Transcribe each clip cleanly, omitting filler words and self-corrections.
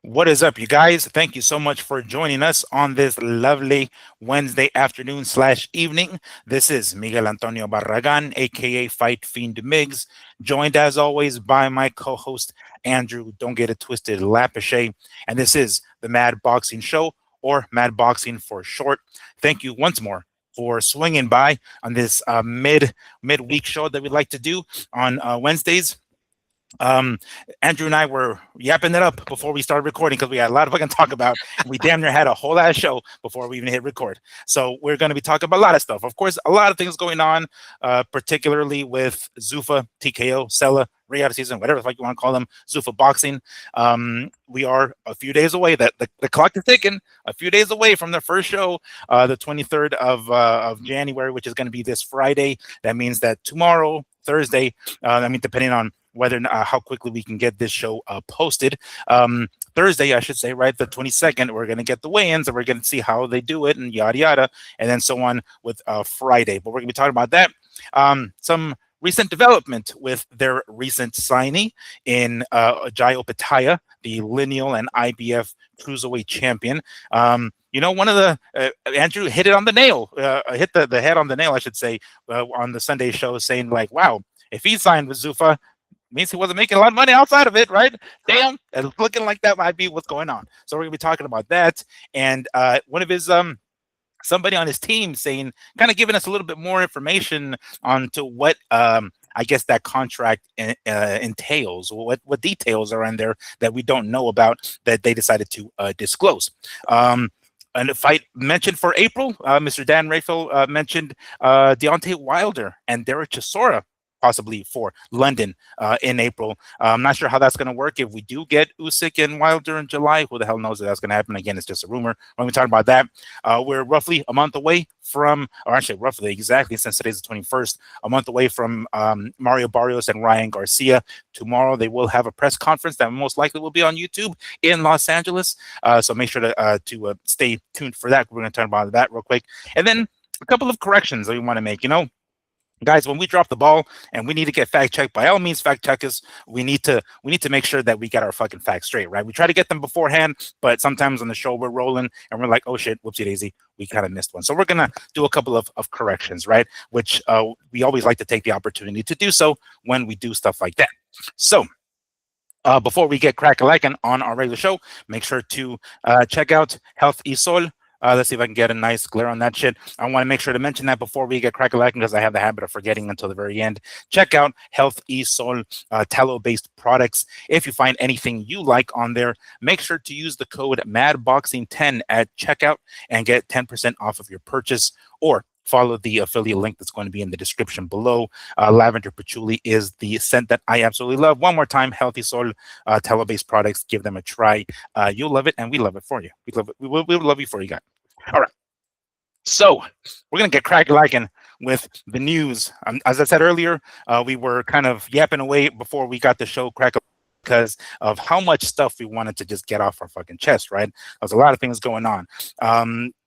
What is up, you guys? Thank you so much for joining us on this lovely Wednesday afternoon slash evening. This is Miguel Antonio Barragan, aka Fight Fiend Migs, joined as always by my co-host Andrew. Don't get it twisted, Lapachet, and this is the Mad Boxing Show, or Mad Boxing for short. Thank you once more for swinging by on this midweek show that we like to do on Wednesdays. Um, Andrew and I were yapping it up before we started recording because we had a lot of fucking talk about. We damn near had a whole ass show before we even hit record. So we're going to be talking about a lot of stuff. Of course, a lot of things going on, particularly with Zuffa, TKO, Sella, Riyadh season, whatever the fuck you want to call them, Zuffa boxing. We are a few days away. That the clock is ticking. A few days away from the first show, the 23rd of January, which is going to be this Friday. That means that tomorrow, Thursday. Depending on whether how quickly we can get this show posted. Thursday, I should say, right, the 22nd, we're going to get the weigh-ins and we're going to see how they do it and yada yada, and then so on with Friday. But we're going to be talking about that. Some recent development with their recent signee in Jai Opetaia, the lineal and IBF cruiserweight champion. One of the Andrew hit it on the nail, hit the head on the nail, I should say, on the Sunday show, saying like, "Wow, if he signed with Zuffa, means he wasn't making a lot of money outside of it, right? Damn, it's looking like that might be what's going on." So we're gonna be talking about that, and one of his somebody on his team saying, kind of giving us a little bit more information on to what I guess that contract entails, what details are in there that we don't know about that they decided to disclose. And a fight mentioned for April, Mr. Dan Rayfield mentioned Deontay Wilder and Derek Chisora possibly for London in April. I'm not sure how that's going to work. If we do get Usyk and Wilder in July, who the hell knows if that's going to happen? Again, it's just a rumor. When we talk about that, we're roughly a month away from, or actually roughly exactly since today's the 21st, a month away from Mario Barrios and Ryan Garcia. Tomorrow they will have a press conference that most likely will be on YouTube in Los Angeles. So make sure to stay tuned for that. We're going to talk about that real quick. And then a couple of corrections that we want to make. Guys, when we drop the ball and we need to get fact checked, by all means, fact check us. We need to make sure that we get our fucking facts straight, right? We try to get them beforehand, but sometimes on the show we're rolling and we're like, oh shit, whoopsie daisy, we kind of missed one. So we're gonna do a couple of corrections, right? Which we always like to take the opportunity to do so when we do stuff like that. So before we get crack-a-lackin' on our regular show, make sure to check out Health Isol. Let's see if I can get a nice glare on that shit. I want to make sure to mention that before we get crack-a-lackin' because I have the habit of forgetting until the very end. Check out Health Isol tallow-based products. If you find anything you like on there, make sure to use the code MADBoxing10 at checkout and get 10% off of your purchase, or follow the affiliate link that's going to be in the description below. Lavender patchouli is the scent that I absolutely love. One more time, Healthy Soul tallow-based products. Give them a try. You'll love it, and we love it for you. We love it. We will love you for you guys. All right. So we're going to get crack-a-lackin' with the news. As I said earlier, we were kind of yapping away before we got the show crack because of how much stuff we wanted to just get off our fucking chest, right? There's a lot of things going on.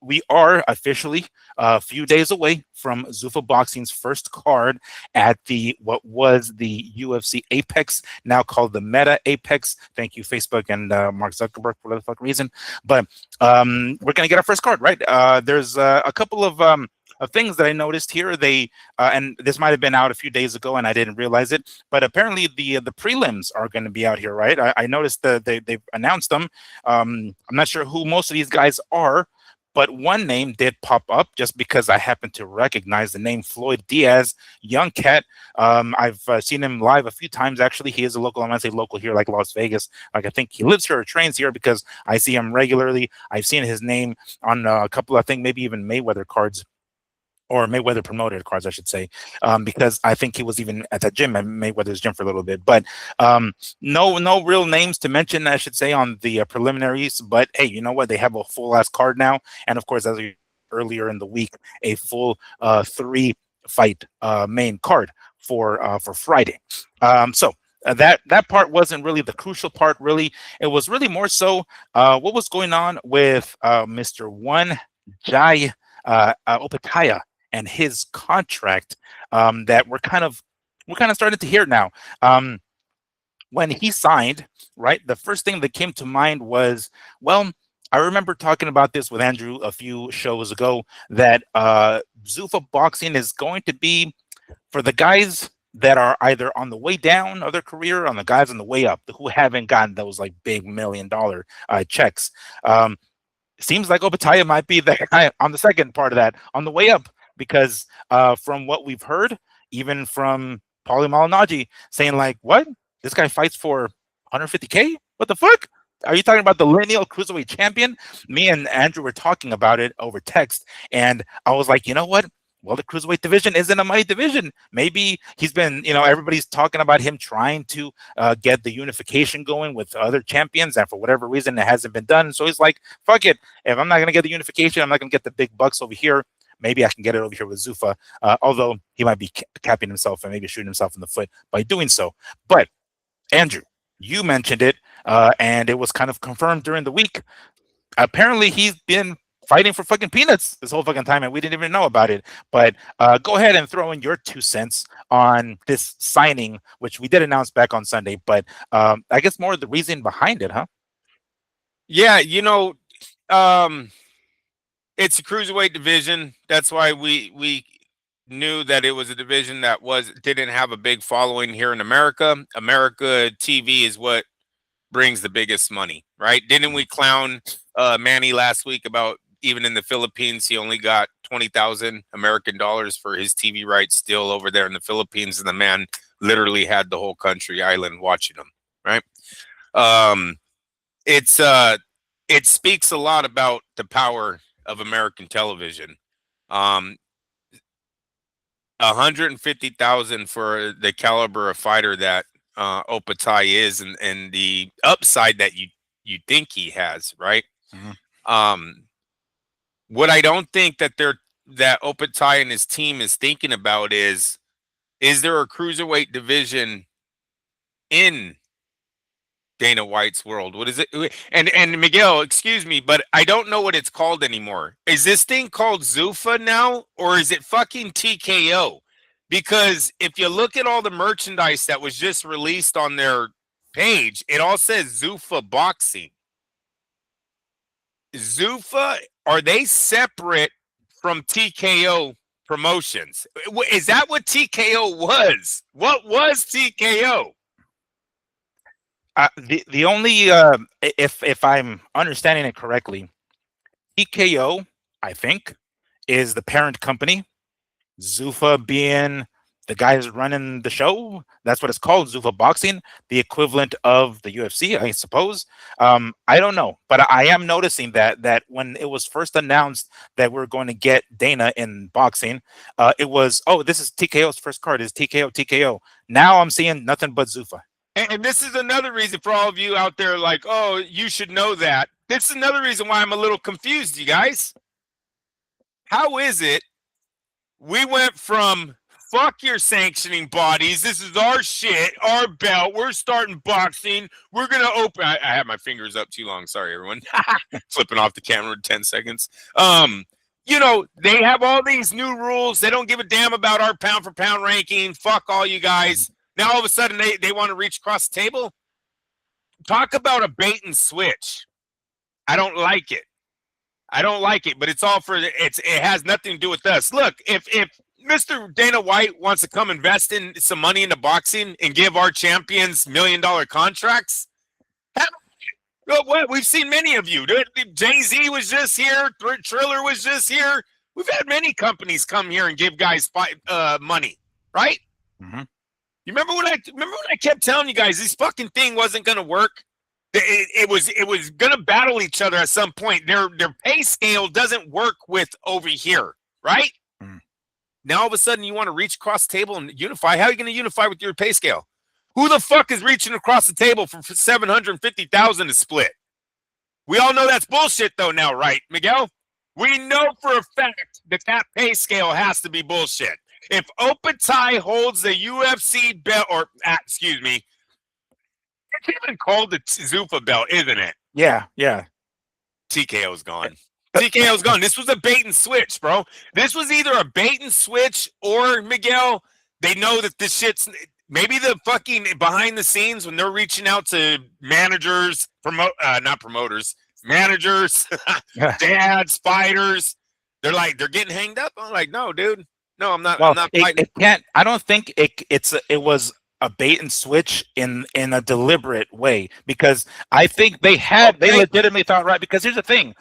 We are officially a few days away from Zuffa Boxing's first card at what was the UFC Apex, now called the Meta Apex. Thank you, Facebook and Mark Zuckerberg, for the fuck reason. But we're going to get our first card, right? There's a couple of things that I noticed here. They and this might have been out a few days ago and I didn't realize it, but apparently the prelims are going to be out here, right? I noticed that they've announced them. I'm not sure who most of these guys are, but one name did pop up just because I happen to recognize the name Floyd Diaz, young cat. I've seen him live a few times, actually. He is a local. I'm going to say local here, like Las Vegas. Like, I think he lives here or trains here because I see him regularly. I've seen his name on a couple, I think maybe even Mayweather cards, or Mayweather promoted cards, I should say, because I think he was even at that gym, at Mayweather's gym, for a little bit. But no real names to mention, I should say, on the preliminaries. But hey, you know what? They have a full ass card now, and of course, as we earlier in the week, a full 3-fight main card for Friday. So. That part wasn't really the crucial part. Really, it was really more so what was going on with Mr. One Jai Opetaia and his contract that we're kind of starting to hear now. when he signed, right, the first thing that came to mind was, well, I remember talking about this with Andrew a few shows ago that Zuffa boxing is going to be for the guys that are either on the way down of their career, on the guys on the way up who haven't gotten those like big $1 million checks. Um, seems like Opetaia might be the guy on the second part of that on the way up because from what we've heard, even from Paulie Malignaggi saying like, "What? This guy fights for 150K? What the fuck? Are you talking about the lineal cruiserweight champion?" Me and Andrew were talking about it over text, and I was like, you know what? Well, the cruiserweight division isn't a money division. Maybe he's been, everybody's talking about him trying to get the unification going with other champions, and for whatever reason, it hasn't been done. So he's like, fuck it. If I'm not going to get the unification, I'm not going to get the big bucks over here. Maybe I can get it over here with Zuffa, although he might be capping himself and maybe shooting himself in the foot by doing so. But Andrew, you mentioned it, and it was kind of confirmed during the week. Apparently, he's been fighting for fucking peanuts this whole fucking time, and we didn't even know about it. But go ahead and throw in your 2 cents on this signing, which we did announce back on Sunday. But I guess more of the reason behind it, huh? Yeah, it's a cruiserweight division. That's why we knew that it was a division that didn't have a big following here in America. America TV is what brings the biggest money, right? Didn't we clown Manny last week about even in the Philippines he only got 20,000 American dollars for his TV rights still over there in the Philippines, and the man literally had the whole country island watching him, right? It speaks a lot about the power of American television. 150,000 for the caliber of fighter that Opetaia is, and the upside that you think he has, right? Mm-hmm. What I don't think that Opetaia and his team is thinking about is there a cruiserweight division in Dana White's world? What is it? And Miguel, excuse me, but I don't know what it's called anymore. Is this thing called Zuffa now, or is it fucking TKO? Because if you look at all the merchandise that was just released on their page, it all says Zuffa Boxing. Zuffa, are they separate from TKO Promotions? Is that what TKO was? What was TKO? The only if I'm understanding it correctly, TKO, I think, is the parent company. Zuffa being the guys running the show. That's what it's called, Zuffa Boxing, the equivalent of the UFC, I suppose. I don't know, but I am noticing that when it was first announced that we're going to get Dana in boxing, it was, oh, this is TKO's first card, is TKO, TKO. Now I'm seeing nothing but Zuffa. And this is another reason for all of you out there like, oh, you should know that. This is another reason why I'm a little confused, you guys. How is it we went from fuck your sanctioning bodies, this is our shit, our belt, we're starting boxing, we're going to open. I have my fingers up too long. Sorry, everyone. Flipping off the camera in 10 seconds. They have all these new rules. They don't give a damn about our pound for pound ranking. Fuck all you guys. Now all of a sudden they want to reach across the table. Talk about a bait and switch. I don't like it. But it's all it has nothing to do with us. Look, if Mr. Dana White wants to come invest in some money into boxing and give our champions $1 million contracts, we've seen many of you. Jay-Z was just here. Triller was just here. We've had many companies come here and give guys money, right? Mm-hmm. You remember when I kept telling you guys this fucking thing wasn't going to work? It was going to battle each other at some point. Their pay scale doesn't work with over here, right? Mm. Now all of a sudden you want to reach across the table and unify. How are you going to unify with your pay scale? Who the fuck is reaching across the table for 750,000 to split? We all know that's bullshit though now, right, Miguel? We know for a fact that pay scale has to be bullshit. If Opetaia holds the UFC belt, it's even called the Zuffa belt, isn't it? Yeah. TKO's gone. TKO's gone. This was a bait and switch, bro. This was either a bait and switch or, Miguel, they know that this shit's maybe the fucking behind the scenes when they're reaching out to managers, not promoters, managers, dads, fighters, they're getting hanged up. I'm like, no, dude, no, I'm Well, not it, fighting. it can't. I don't think it was a bait and switch in a deliberate way, because I think they Okay, legitimately thought, right, because here's the thing.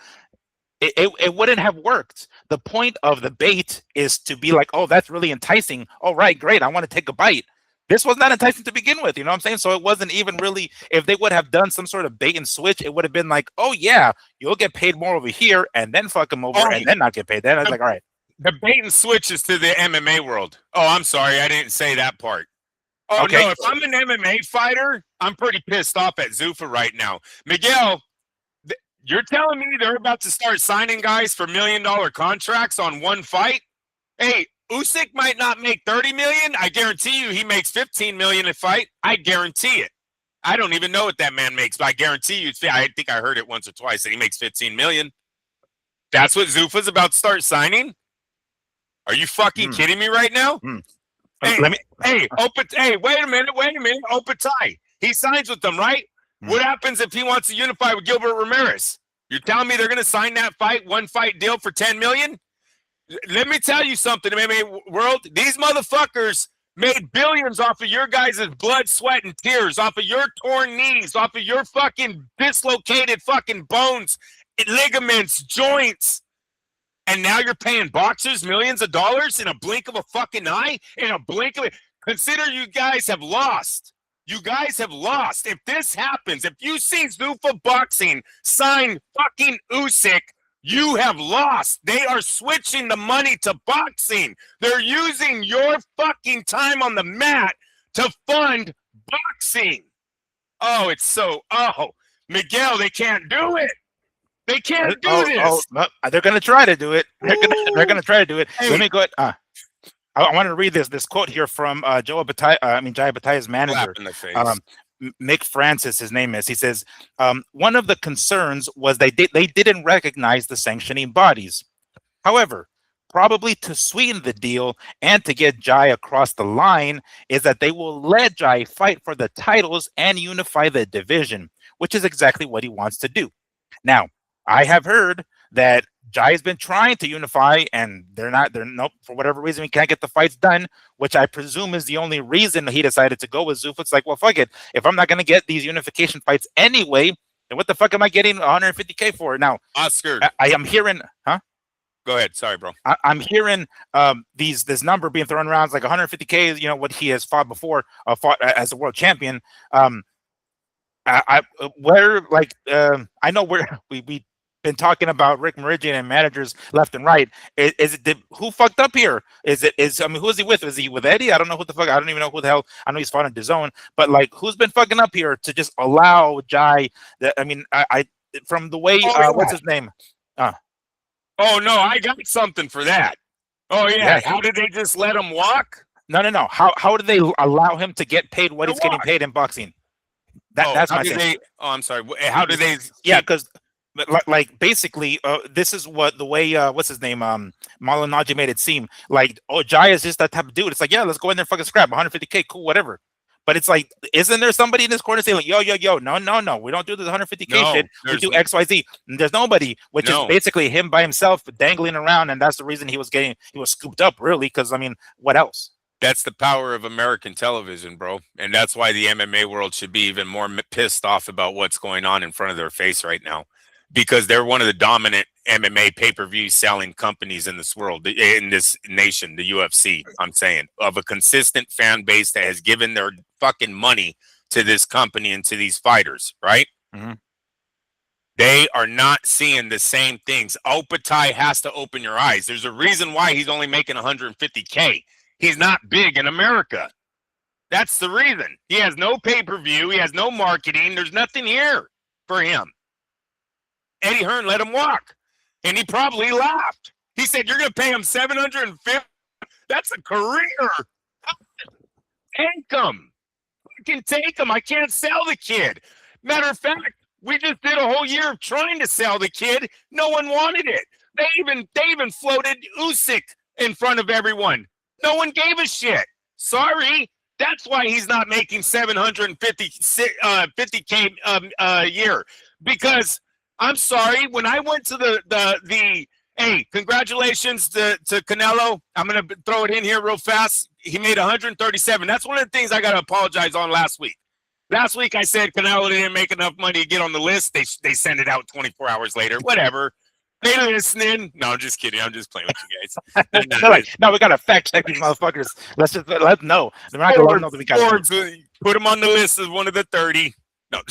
It wouldn't have worked. The point of the bait is to be like, oh, that's really enticing. All right, great. I want to take a bite. This was not enticing to begin with. You know what I'm saying? So it wasn't even really, if they would have done some sort of bait and switch, it would have been like, oh, yeah, you'll get paid more over here and then fuck them over and then not get paid. Then I was like, all right. the bait and switches to the MMA world. Oh, I'm sorry, I didn't say that part. Oh Okay. no, if I'm an MMA fighter, I'm pretty pissed off at Zuffa right now. Miguel, you're telling me they're about to start signing guys for $1 million contracts on one fight? Hey, Usyk might not make 30 million. I guarantee you he makes 15 million a fight. I guarantee it. I don't even know what that man makes, but I guarantee you, I think I heard it once or twice that he makes 15 million. That's what Zuffa's about to start signing? Are you fucking kidding me right now? Hey, wait a minute, Opetaia. He signs with them, right? What happens if he wants to unify with Gilbert Ramirez? You're telling me they're going to sign that one fight deal for 10 million? Let me tell you something, MMA world. These motherfuckers made billions off of your guys' blood, sweat, and tears, off of your torn knees, off of your fucking dislocated fucking bones, ligaments, joints. And now you're paying boxers millions of dollars in a blink of a fucking eye? In a blink of it. Consider you guys have lost. You guys have lost. If this happens, if you see Zuffa Boxing sign fucking Usyk, you have lost. They are switching the money to boxing. They're using your fucking time on the mat to fund boxing. Oh, it's so, Miguel, they can't do it. They can't do this. No, they're gonna try to do it. They're gonna try to do it. Hey. Let me go ahead. I want to read this quote here from Jai Opetaia's manager. Mick Francis, his name is. He says, one of the concerns was they didn't recognize the sanctioning bodies. However, probably to sweeten the deal and to get Jai across the line is that they will let Jai fight for the titles and unify the division, which is exactly what he wants to do. Now, I have heard that Jai's been trying to unify, and nope, for whatever reason, we can't get the fights done, which I presume is the only reason he decided to go with Zuffa. It's like, well, fuck it. If I'm not going to get these unification fights anyway, then what the fuck am I getting 150K for? Now, Oscar, I am hearing, huh? Go ahead. Sorry, bro. I'm hearing this number being thrown around. It's like 150K is, what he has fought before, fought as a world champion. I know we been talking about Rick Meridian and managers left and right. Who fucked up here? Who is he with? Is he with Eddie? I don't know who the fuck. I don't even know who the hell. I know he's fought in DAZN, but like, who's been fucking up here to just allow Jai? From the way what's his name? Oh no, I got something for that. Oh yeah, how did they just let him walk? No. How did they allow him to get paid what he's getting paid in boxing? That's my thing. I'm sorry. How do they? Yeah, because. Like basically, this is what the way what's his name Malinaji made it seem like. Oh, Jai is just that type of dude. It's like, yeah, let's go in there and fucking scrap 150K, cool, whatever. But it's like, isn't there somebody in this corner saying like, yo, no, we don't do this 150K shit. We do XYZ. And there's nobody, which is basically him by himself dangling around, and that's the reason he was scooped up, really. Because what else? That's the power of American television, bro. And that's why the MMA world should be even more pissed off about what's going on in front of their face right now. Because they're one of the dominant MMA pay-per-view selling companies in this world, in this nation, the UFC, I'm saying, of a consistent fan base that has given their fucking money to this company and to these fighters, right? Mm-hmm. They are not seeing the same things. Opetaia has to open your eyes. There's a reason why he's only making 150K. He's not big in America. That's the reason. He has no pay-per-view. He has no marketing. There's nothing here for him. Eddie Hearn let him walk, and he probably laughed. He said, "You're going to pay him $750. That's a career. Take him. I can take him. I can't sell the kid. Matter of fact, we just did a whole year of trying to sell the kid. No one wanted it. They even floated Usyk in front of everyone. No one gave a shit. Sorry, That's why he's not making 50K a year. Because I'm sorry, when I went to the hey, congratulations to Canelo. I'm gonna throw it in here real fast. He made 137. That's one of the things I gotta apologize on last week. Last week I said Canelo didn't make enough money to get on the list. They send it out 24 hours later. Whatever. They listening. No, I'm just kidding. I'm just playing with you guys. They're like, no, we gotta fact check these motherfuckers. Let's just let them know. They're not gonna let them know that we got Forbes put him on the list as one of the 30. No.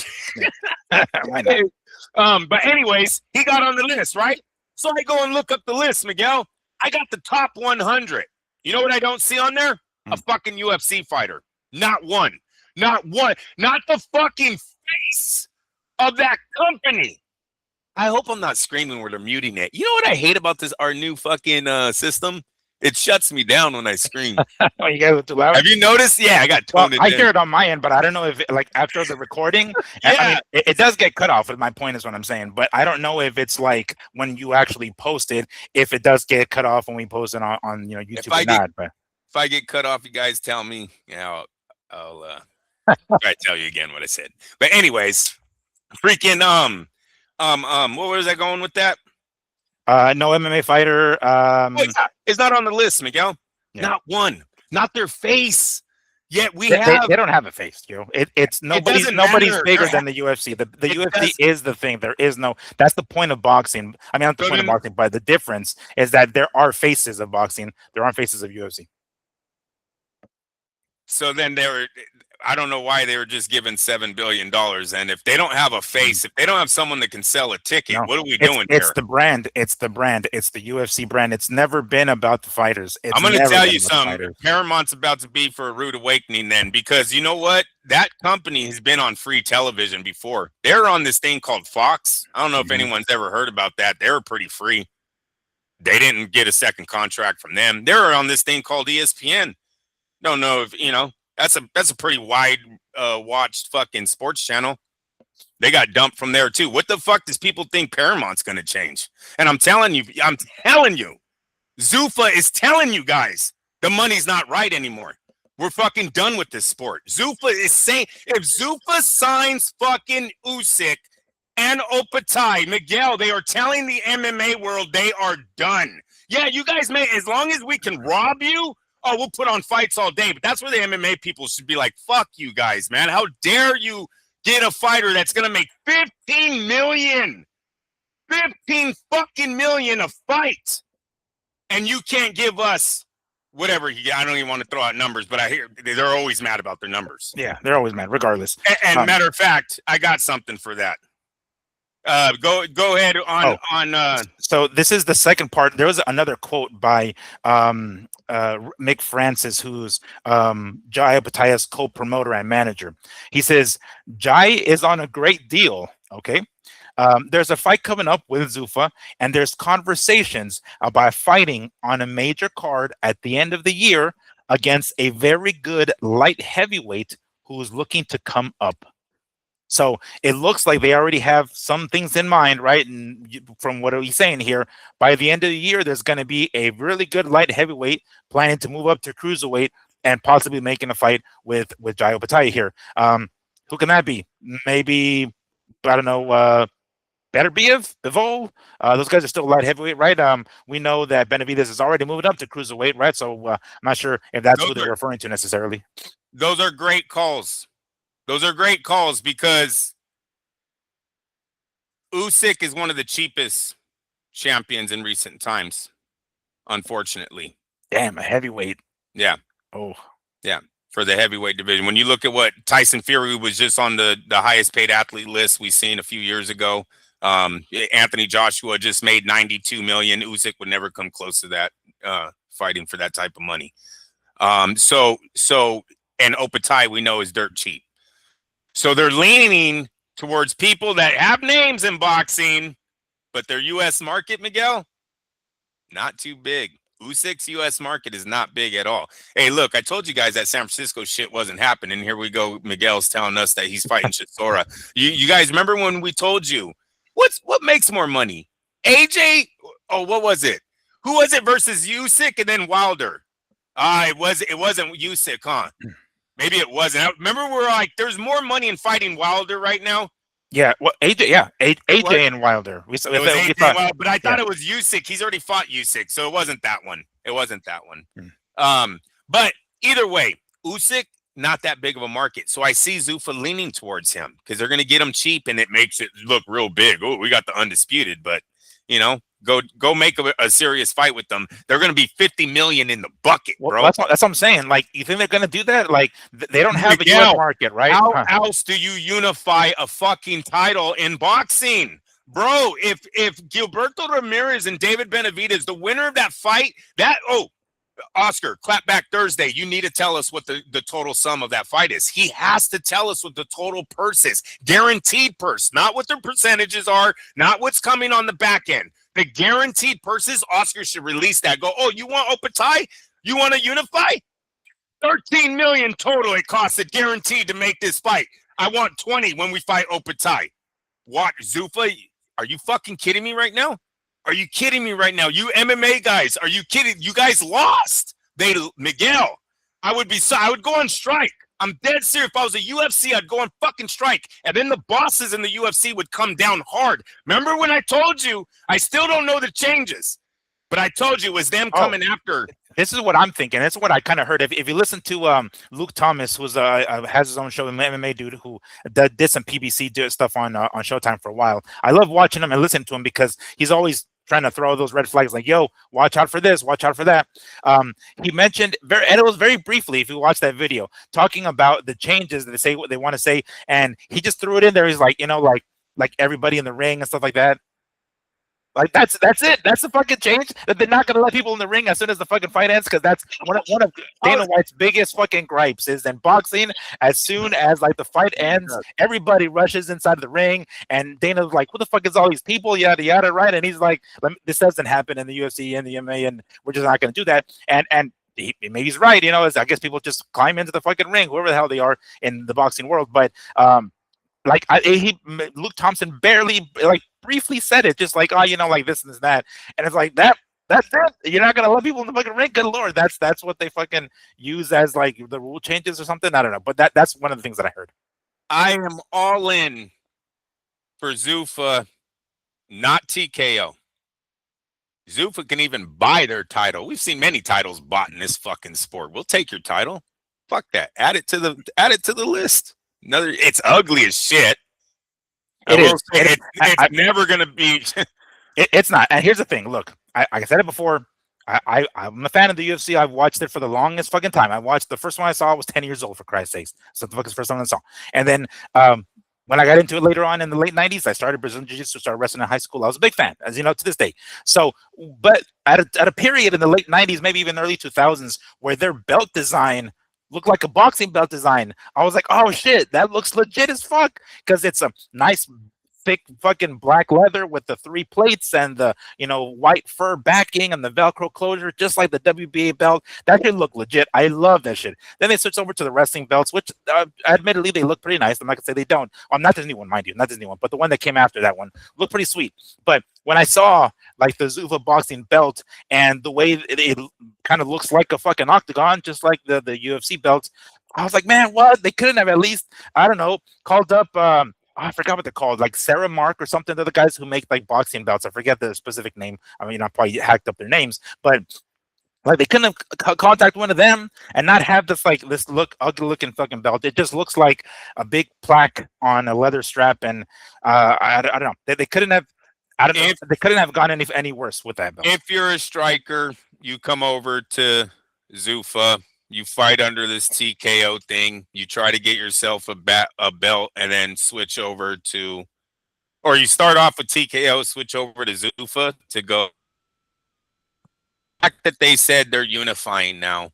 Why not? But anyways, he got on the list, right? So I go and look up the list, Miguel. I got the top 100. You know what I don't see on there? A fucking UFC fighter. Not one. Not one. Not the fucking face of that company. I hope I'm not screaming where they're muting it. You know what I hate about our new fucking system? It shuts me down when I scream. Oh, you guys are too loud? Have you noticed? Yeah, I got toned I hear it on my end, but I don't know if like after the recording, yeah. I mean, it does get cut off. My point is what I'm saying, but I don't know if it's like when you actually post it, if it does get cut off when we post it on YouTube or not. But if I get cut off, you guys tell me. Yeah, I'll try to tell you again what I said. But anyways, freaking what was I going with that? No MMA fighter. It's not on the list, Miguel. Yeah. Not one. Not their face. Yet they don't have a face, It's nobody's bigger than the UFC. The UFC is the thing. There is no. That's the point of boxing. I mean, not the point of boxing, but the difference is that there are faces of boxing. There aren't faces of UFC. So then I don't know why they were just given $7 billion. And if they don't have a face, if they don't have someone that can sell a ticket, what are we doing here? It's the brand. It's the brand. It's the UFC brand. It's never been about the fighters. I'm going to tell you something. Paramount's about to be for a rude awakening then, because you know what? That company has been on free television before. They're on this thing called Fox. I don't know if anyone's ever heard about that. They're pretty free. They didn't get a second contract from them. They're on this thing called ESPN. Don't know if, that's a pretty wide watched fucking sports channel. They got dumped from there too. What the fuck does people think Paramount's going to change? And I'm telling you, Zuffa is telling you guys the money's not right anymore. We're fucking done with this sport. Zuffa is saying if Zuffa signs fucking Usyk and Opetaia, Miguel, they are telling the MMA world they are done. Yeah, you guys may, as long as we can rob you, we'll put on fights all day. But that's where the MMA people should be like, fuck you guys, man. How dare you get a fighter that's going to make $15 million a fight, and you can't give us whatever. I don't even want to throw out numbers, but I hear they're always mad about their numbers. Yeah, they're always mad, regardless. And matter of fact, I got something for that. Go ahead on. So this is the second part. There was another quote by Mick Francis, who's Jai Opetaia's co-promoter and manager. He says, Jai is on a great deal. Okay. There's a fight coming up with Zuffa, and there's conversations about fighting on a major card at the end of the year against a very good light heavyweight who's looking to come up. So it looks like they already have some things in mind, right? And from what he's saying here, by the end of the year, there's going to be a really good light heavyweight planning to move up to cruiserweight and possibly making a fight with Jai Opetaia here. Who can that be? Maybe, I don't know, Bivol. Those guys are still light heavyweight, right? We know that Benavidez has already moved up to cruiserweight, right? So I'm not sure if that's who they're referring to necessarily. Those are great calls. Those are great calls because Usyk is one of the cheapest champions in recent times, unfortunately. Damn, a heavyweight. Yeah. Oh. Yeah, for the heavyweight division. When you look at what Tyson Fury was just on the highest paid athlete list we've seen a few years ago. Anthony Joshua just made $92 million. Usyk would never come close to that, fighting for that type of money. And Opetaia we know is dirt cheap. So they're leaning towards people that have names in boxing, but their U.S. market, Miguel, not too big. Usyk's U.S. market is not big at all. Hey, look, I told you guys that San Francisco shit wasn't happening. Here we go. Miguel's telling us that he's fighting Chisora. You guys remember when we told you what makes more money? AJ? Oh, what was it? Who was it versus Usyk and then Wilder? It wasn't Usyk, huh? Maybe it wasn't. I remember we were like, there's more money in fighting Wilder right now. Yeah, well, AJ, yeah, What? AJ and Wilder. It was We AJ thought, Wilder, but I yeah. thought it was Usyk. He's already fought Usyk, so it wasn't that one. It wasn't that one. Mm. But either way, Usyk, not that big of a market. So I see Zuffa leaning towards him because they're going to get him cheap, and it makes it look real big. Oh, we got the undisputed, but go make a serious fight with them. They're going to be 50 million in the bucket, Well, bro. that's what I'm saying. Like, you think they're gonna do that? Like, they don't have a Miguel, US market, right? How Huh. else do you unify a fucking title in boxing? Bro, if Gilberto Ramirez and David Benavidez, the winner of that fight, Oscar, clap back Thursday. You need to tell us what the total sum of that fight is. He has to tell us what the total purse is. Guaranteed purse, not what the percentages are, not what's coming on the back end. The guaranteed purses, Oscar should release that. Go, oh, you want Opetaia? You want to unify? 13 million total it costs it guaranteed to make this fight. I want 20 when we fight Opetaia. What, Zuffa? Are you fucking kidding me right now? Are you kidding me right now? You MMA guys, are you kidding? You guys lost. Miguel, I would go on strike. I'm dead serious. If I was a UFC, I'd go on fucking strike. And then the bosses in the UFC would come down hard. Remember when I told you, I still don't know the changes, but I told you it was them coming after. This is what I'm thinking. This is what I kind of heard. If you listen to Luke Thomas, who's has his own show, an MMA dude who did some PBC stuff on Showtime for a while. I love watching him and listening to him because he's always trying to throw those red flags like, yo, watch out for this, watch out for that. He mentioned and it was very briefly, if you watch that video, talking about the changes that they say what they want to say, and he just threw it in there. He's like, like everybody in the ring and stuff like that. Like that's it. That's the fucking change, that they're not gonna let people in the ring as soon as the fucking fight ends, because that's one of Dana White's biggest fucking gripes is in boxing. As soon as like the fight ends, everybody rushes inside the ring, and Dana's like, "What the fuck is all these people?" Yada yada, right? And he's like, "This doesn't happen in the UFC and the MMA, and we're just not gonna do that." And maybe he's right. I guess people just climb into the fucking ring, whoever the hell they are in the boxing world, but Luke Thompson barely briefly said it, just like, like this and this and that, and it's like that's it. You're not gonna let people in the fucking ring. Good lord, that's what they fucking use as like the rule changes or something. I don't know, but that's one of the things that I heard. I am all in for Zuffa, not TKO. Zuffa can even buy their title. We've seen many titles bought in this fucking sport. We'll take your title. Fuck that. Add it to the list. It's ugly as shit. It's never gonna be. It's not. And here's the thing. Look, I said it before. I'm a fan of the UFC. I've watched it for the longest fucking time. I watched the first one I saw was 10 years old, for Christ's sakes. So the fuck is the first one I saw. And then when I got into it later on in the late 90s, I started Brazilian Jiu-Jitsu, started wrestling in high school. I was a big fan, as you know, to this day. So, but at a period in the late 90s, maybe even early 2000s, where their belt design looked like a boxing belt design, I was like, oh shit, that looks legit as fuck, because it's a nice thick fucking black leather with the 3 plates and the white fur backing and the Velcro closure, just like the WBA belt. That should look legit. I love that shit. Then they switched over to the wrestling belts, which admittedly they look pretty nice. I'm not gonna say they don't. Not this new one, mind you, not this new one, but the one that came after that one looked pretty sweet. But when I saw like the Zuffa boxing belt and the way it kind of looks like a fucking octagon, just like the UFC belts, I was like, man, what? They couldn't have at least, I don't know, called up I forgot what they're called, like Sarah Mark or something. They're the guys who make like boxing belts. I forget the specific name. I mean, I probably hacked up their names, but like they couldn't have contact one of them and not have this ugly looking fucking belt. It just looks like a big plaque on a leather strap, and I don't know. They couldn't have. I don't know. They couldn't have gone any worse with that belt. If you're a striker, you come over to Zuffa. You fight under this TKO thing. You try to get yourself a belt, and then switch over to, or you start off with TKO, switch over to Zuffa to go. The fact that they said they're unifying now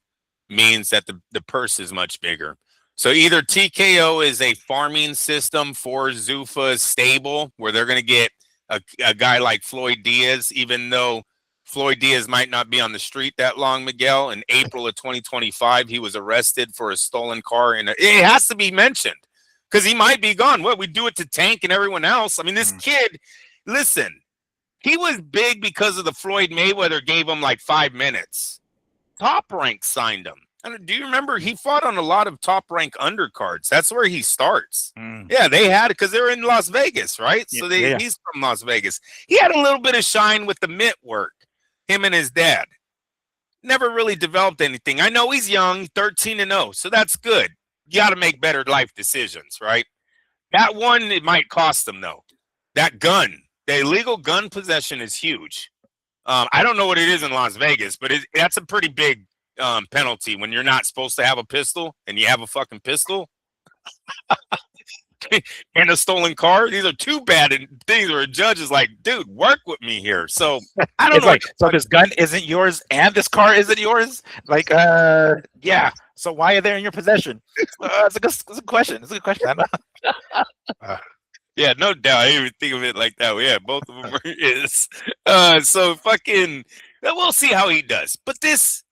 means that the purse is much bigger. So either TKO is a farming system for Zuffa's stable, where they're going to get a guy like Floyd Diaz, even though Floyd Diaz might not be on the street that long, Miguel. In April of 2025, he was arrested for a stolen car. And it has to be mentioned because he might be gone. What, we do it to Tank and everyone else? I mean, this kid, listen, he was big because of the Floyd Mayweather gave him like 5 minutes. Top Rank signed him. Do you remember he fought on a lot of top rank undercards? That's where he starts. Mm. Yeah, they had it because they were in Las Vegas, right? Yeah, So yeah. he's from Las Vegas. He had a little bit of shine with the mitt work, him and his dad. Never really developed anything. I know he's young, 13-0, so that's good. You got to make better life decisions, right? That one, it might cost them, though. That gun, the illegal gun possession is huge. I don't know what it is in Las Vegas, but that's a pretty big penalty when you're not supposed to have a pistol and you have a fucking pistol and a stolen car. These are two bad things where a judge is like, dude, work with me here. So I don't It's know. like, so this gun isn't yours and this car isn't yours? Like, yeah. So why are they in your possession? It's a good question. It's a good question. I know. Yeah, no doubt. I didn't even think of it like that. Yeah, both of them is. So fucking, we'll see how he does. But this,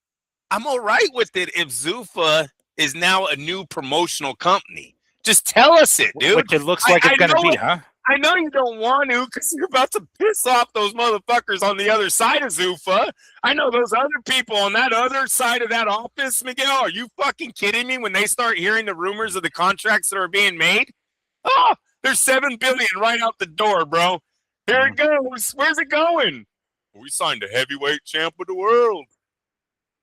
I'm all right with it if Zuffa is now a new promotional company. Just tell us it, dude. Which it looks like it's going to be, huh? I know you don't want to because you're about to piss off those motherfuckers on the other side of Zuffa. I know those other people on that other side of that office, Miguel. Are you fucking kidding me when they start hearing the rumors of the contracts that are being made? Oh, there's $7 billion right out the door, bro. Here it goes. Where's it going? We signed a heavyweight champ of the world.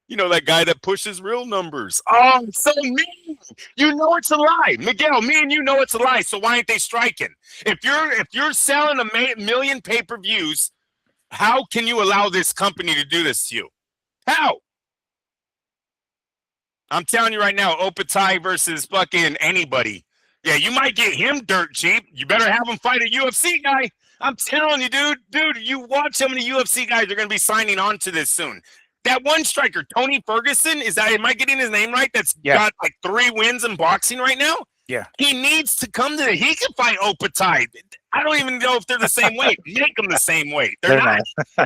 You know that guy that pushes real numbers. Oh, so mean. You know it's a lie, Miguel. Me and you know it's a lie. So why ain't they striking? If you're selling a million pay-per-views, how can you allow this company to do this to you? How? I'm telling you right now, Opetaia versus fucking anybody. Yeah, you might get him dirt cheap. You better have him fight a UFC guy. I'm telling you, dude. Dude, you watch how many UFC guys are going to be signing on to this soon. That one striker, Tony Ferguson, am I getting his name right? That's got like 3 wins in boxing right now. Yeah. He needs to come to he can fight Opetaia. I don't even know if they're the same weight. Make them the same weight. They're not.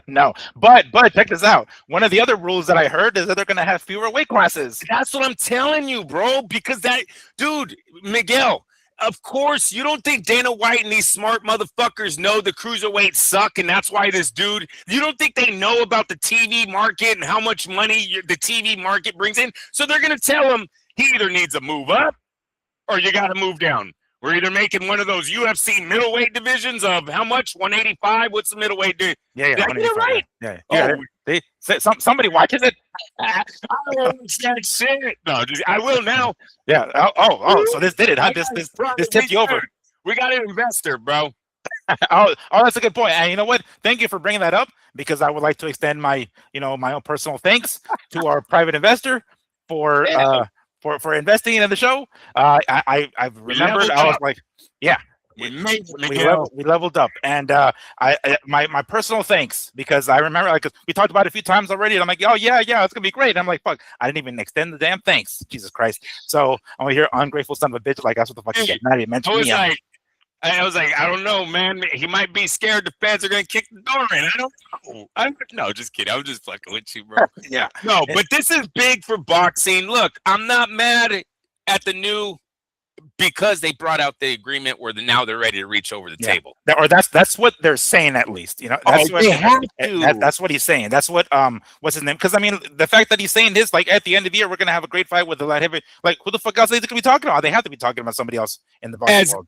No. But check this out. One of the other rules that I heard is that they're going to have fewer weight classes. That's what I'm telling you, bro. Because dude, Miguel, of course, you don't think Dana White and these smart motherfuckers know the cruiserweights suck, and that's why this dude, you don't think they know about the TV market and how much money the TV market brings in? So they're going to tell him he either needs to move up or you got to move down. We're either making one of those UFC middleweight divisions of how much? 185? What's the middleweight? Yeah. Did I get it right? Yeah. Somebody watches it. I don't understand shit. No, I will now. Yeah. Oh. So this did it, huh? This tipped you over. We got an investor, bro. Oh, that's a good point. And you know what? Thank you for bringing that up because I would like to extend my own personal thanks to our private investor for investing in the show. I've remembered. I was like, yeah. We leveled up, and my personal thanks because I remember we talked about it a few times already, and I'm like, oh yeah, it's gonna be great. And I'm like, fuck, I didn't even extend the damn thanks, Jesus Christ. So I'm gonna hear ungrateful son of a bitch, like that's what the fuck you get. Not even mention me. I was like, I don't know, man. He might be scared the feds are gonna kick the door in. I don't know. No, just kidding. I was just fucking with you, bro. Yeah. No, but this is big for boxing. Look, I'm not mad at the new. Because they brought out the agreement where now they're ready to reach over the table. Or that's what they're saying at least. That's what he's saying. That's what what's his name? Because I mean the fact that he's saying this, like at the end of the year, we're gonna have a great fight with the light heavy. Like who the fuck else are they gonna be talking about? They have to be talking about somebody else in the boxing world.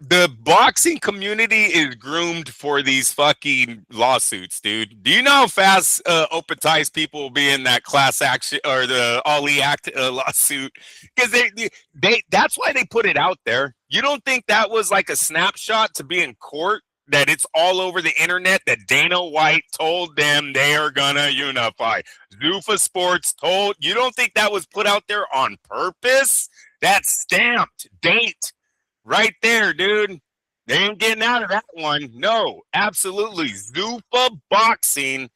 The boxing community is groomed for these fucking lawsuits, dude. Do you know how fast Opetaia's people will be in that class action or the Ali Act lawsuit? Because they that's why they put it out there. You don't think that was like a snapshot to be in court? That it's all over the internet that Dana White told them they are gonna unify. Zuffa Sports told you don't think that was put out there on purpose? That's stamped date. Right there, dude. They ain't getting out of that one. No, absolutely. Zuffa Boxing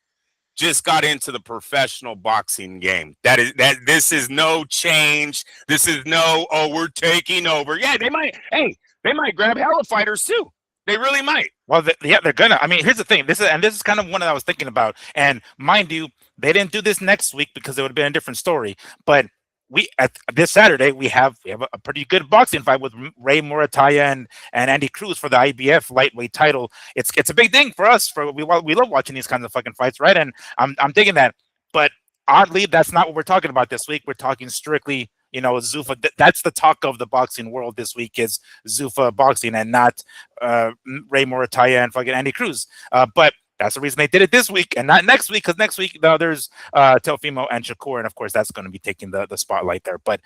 just got into the professional boxing game. This is no change. This is no, we're taking over. Yeah, they might grab hella fighters too. They really might. Well, they're gonna. I mean, here's the thing. This is kind of one that I was thinking about. And mind you, they didn't do this next week because it would have been a different story. But this Saturday we have a pretty good boxing fight with Ray Murataya and Andy Cruz for the IBF lightweight title. It's a big thing for us. We love watching these kinds of fucking fights, right? And I'm digging that. But oddly, that's not what we're talking about this week. We're talking strictly, Zuffa. That's the talk of the boxing world this week is Zuffa boxing and not Ray Morataya and fucking Andy Cruz. But that's the reason they did it this week and not next week, because next week there's Teofimo and Shakur, and of course that's going to be taking the spotlight there. But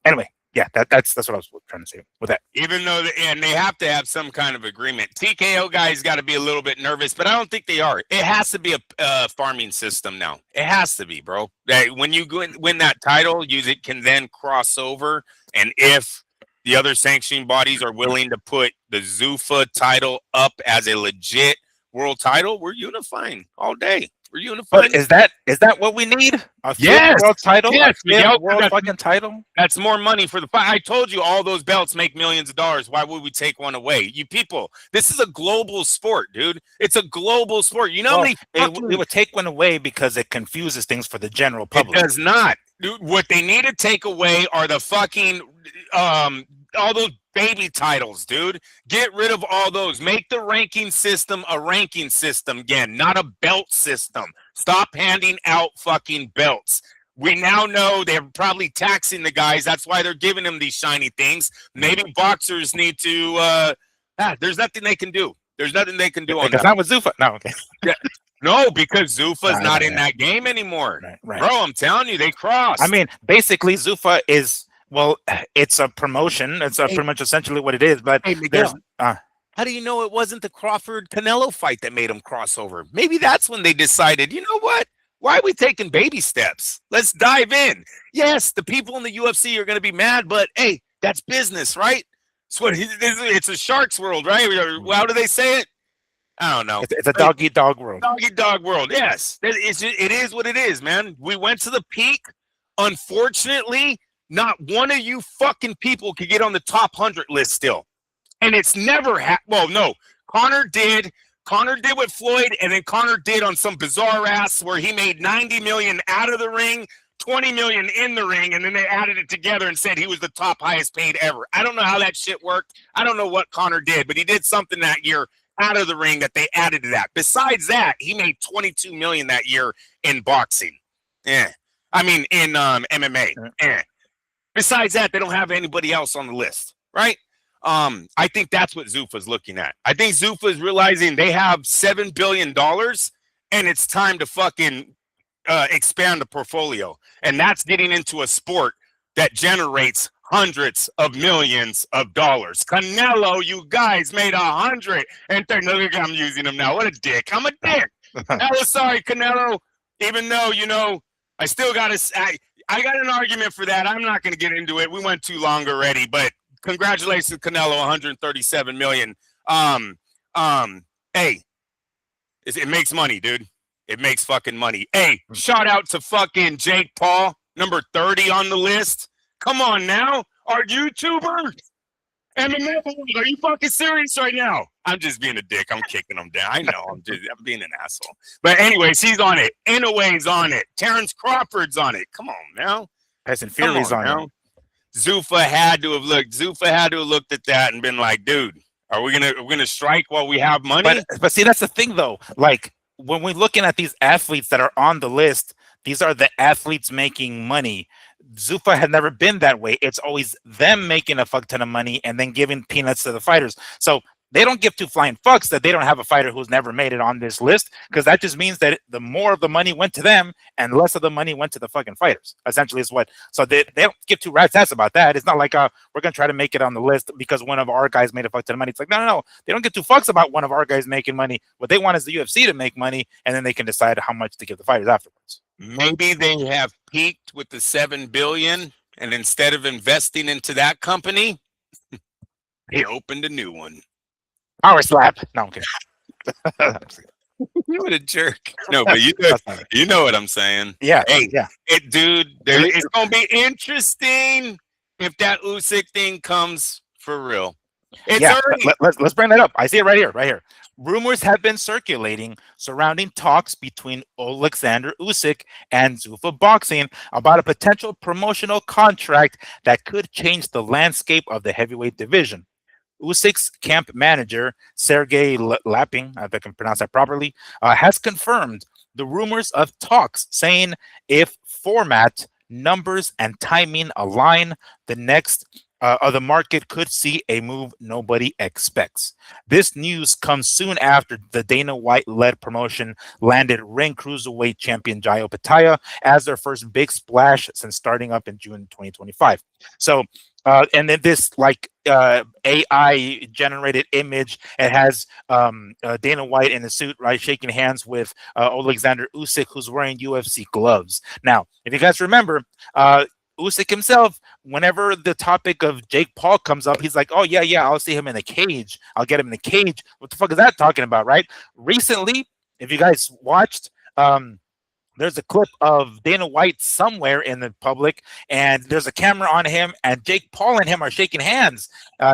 anyway, yeah, that's what I was trying to say with that. Even though, and they have to have some kind of agreement. TKO guys got to be a little bit nervous, but I don't think they are. It has to be a farming system now. It has to be, bro. When you win that title, it can then cross over. And if the other sanctioning bodies are willing to put the Zuffa title up as a legit world title, we're unifying all day. We're unifying. But is that what we need? A world title? Yes, a world fucking title? That's more money for the fight. I told you all those belts make millions of dollars. Why would we take one away? You people, this is a global sport, dude. It's a global sport. You know we would take one away because it confuses things for the general public. It does not. Dude, what they need to take away are the fucking all those baby titles, dude. Get rid of all those. Make the ranking system a ranking system again, not a belt system. Stop handing out fucking belts. We now know they're probably taxing the guys. That's why they're giving them these shiny things. Maybe boxers need to there's nothing they can do. There's nothing they can do on that. It's not with Zuffa. No, okay. Yeah. No, because Zuffa's not in that game anymore. Right. Bro, I'm telling you, they crossed. I mean, basically Zuffa is, well, it's a promotion. It's pretty much essentially what it is. But hey, Miguel, how do you know it wasn't the Crawford-Canelo fight that made them cross over? Maybe that's when they decided, you know what? Why are we taking baby steps? Let's dive in. Yes, the people in the UFC are going to be mad, but hey, that's business, right? It's a shark's world, right? How do they say it? I don't know. It's a dog-eat-dog world. Dog-eat-dog world, yes. It is what it is, man. We went to the peak. Unfortunately, not one of you fucking people could get on the top 100 list still. And it's never well, no. Conor did with Floyd, and then Conor did on some bizarre ass where he made 90 million out of the ring, 20 million in the ring, and then they added it together and said he was the top highest paid ever. I don't know how that shit worked. I don't know what Conor did, but he did something that year out of the ring that they added to that. Besides that, he made 22 million that year in boxing. I mean in MMA. Besides that, they don't have anybody else on the list, right? I think that's what Zuffa's looking at. I think Zuffa's realizing they have $7 billion and it's time to fucking expand the portfolio. And that's getting into a sport that generates hundreds of millions of dollars. Canelo, you guys made 100. And look, I'm using him now. What a dick. I'm a dick. Sorry, Canelo. Even though, I still got to... I got an argument for that. I'm not going to get into it. We went too long already, but congratulations, Canelo, 137 million. Hey, it makes money, dude. It makes fucking money. Hey, shout out to fucking Jake Paul, number 30 on the list. Come on now. Our YouTuber. MMA, are you fucking serious right now? I'm just being a dick. I'm kicking him down. I know. I'm being an asshole. But anyways, he's on it. Inouye's on it. Terrence Crawford's on it. Come on now. Tyson Fury's on it. Zuffa had to have looked at that and been like, dude, we're gonna strike while we have money? But see, that's the thing though. Like when we're looking at these athletes that are on the list, these are the athletes making money. Zuffa had never been that way. It's always them making a fuck ton of money and then giving peanuts to the fighters. So they don't give two flying fucks that they don't have a fighter who's never made it on this list, because that just means that the more of the money went to them and less of the money went to the fucking fighters. Essentially is what. So they don't give two rat's ass about that. It's not like we're going to try to make it on the list because one of our guys made a fuck ton of money. It's like, no. They don't give two fucks about one of our guys making money. What they want is the UFC to make money, and then they can decide how much to give the fighters afterwards. Maybe they have peaked with the $7 billion, and instead of investing into that company, they opened a new one. Power slap. No, I'm kidding. What a jerk. No, but you know what I'm saying. Yeah. Hey, yeah. Dude, it's gonna be interesting if that Usyk thing comes for real. Let's bring that up. I see it right here. Rumors have been circulating surrounding talks between Alexander Usyk and Zuffa Boxing about a potential promotional contract that could change the landscape of the heavyweight division. Usyk's camp manager, Sergey Lapin, if I can pronounce that properly, has confirmed the rumors of talks saying if format, numbers, and timing align, the market could see a move nobody expects. This news comes soon after the Dana White-led promotion landed ring cruiserweight champion Jai Opetaia as their first big splash since starting up in June 2025. So, and then this AI generated image, it has Dana White in a suit, right, shaking hands with Alexander Usyk, who's wearing UFC gloves. Now, if you guys remember, Usyk himself, whenever the topic of Jake Paul comes up, he's like, "Oh yeah, I'll see him in the cage. I'll get him in the cage." What the fuck is that talking about, right? Recently, if you guys watched, there's a clip of Dana White somewhere in the public, and there's a camera on him, and Jake Paul and him are shaking hands.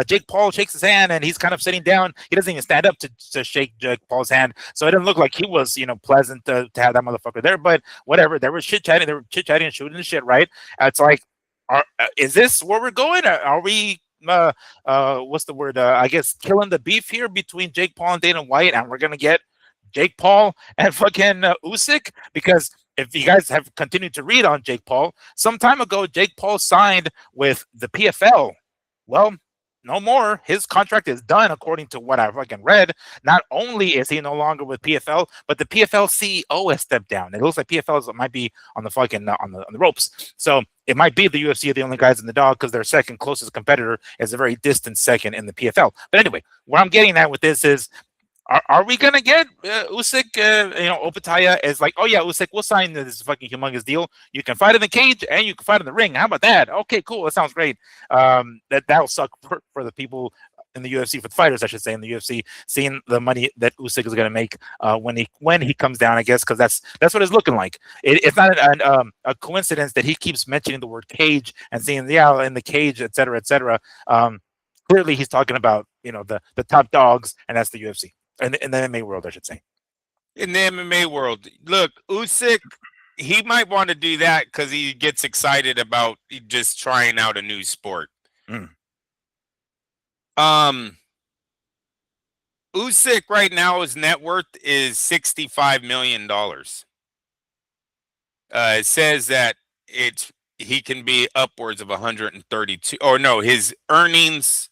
Jake Paul shakes his hand, and he's kind of sitting down. He doesn't even stand up to shake Jake Paul's hand, so it didn't look like he was, pleasant to have that motherfucker there. But whatever, they were chit chatting, and shooting the shit, right? It's like, is this where we're going? Are we? What's the word? I guess killing the beef here between Jake Paul and Dana White, and we're gonna get Jake Paul and fucking Usyk, because if you guys have continued to read on Jake Paul, some time ago, Jake Paul signed with the PFL. Well, no more. His contract is done, according to what I fucking read. Not only is he no longer with PFL, but the PFL CEO has stepped down. It looks like PFL might be on the fucking on the ropes. So it might be the UFC are the only guys in the dog, because their second closest competitor is a very distant second in the PFL. But anyway, where I'm getting at with this is, are we gonna get Usyk? Opetaia is like, "Oh yeah, Usyk, we'll sign this fucking humongous deal. You can fight in the cage and you can fight in the ring. How about that? Okay, cool. That sounds great." That'll suck for the people in the UFC, for the fighters, I should say, in the UFC, seeing the money that Usyk is gonna make when he comes down, I guess, because that's what it's looking like. It's not a coincidence that he keeps mentioning the word cage and saying, "Yeah, in the cage," et cetera, et cetera. Clearly, he's talking about the top dogs, and that's the UFC. In the MMA world, I should say. In the MMA world, look, Usyk, he might want to do that because he gets excited about just trying out a new sport. Usyk right now, his net worth is $65 million. It says that he can be upwards of 132. Or no, his earnings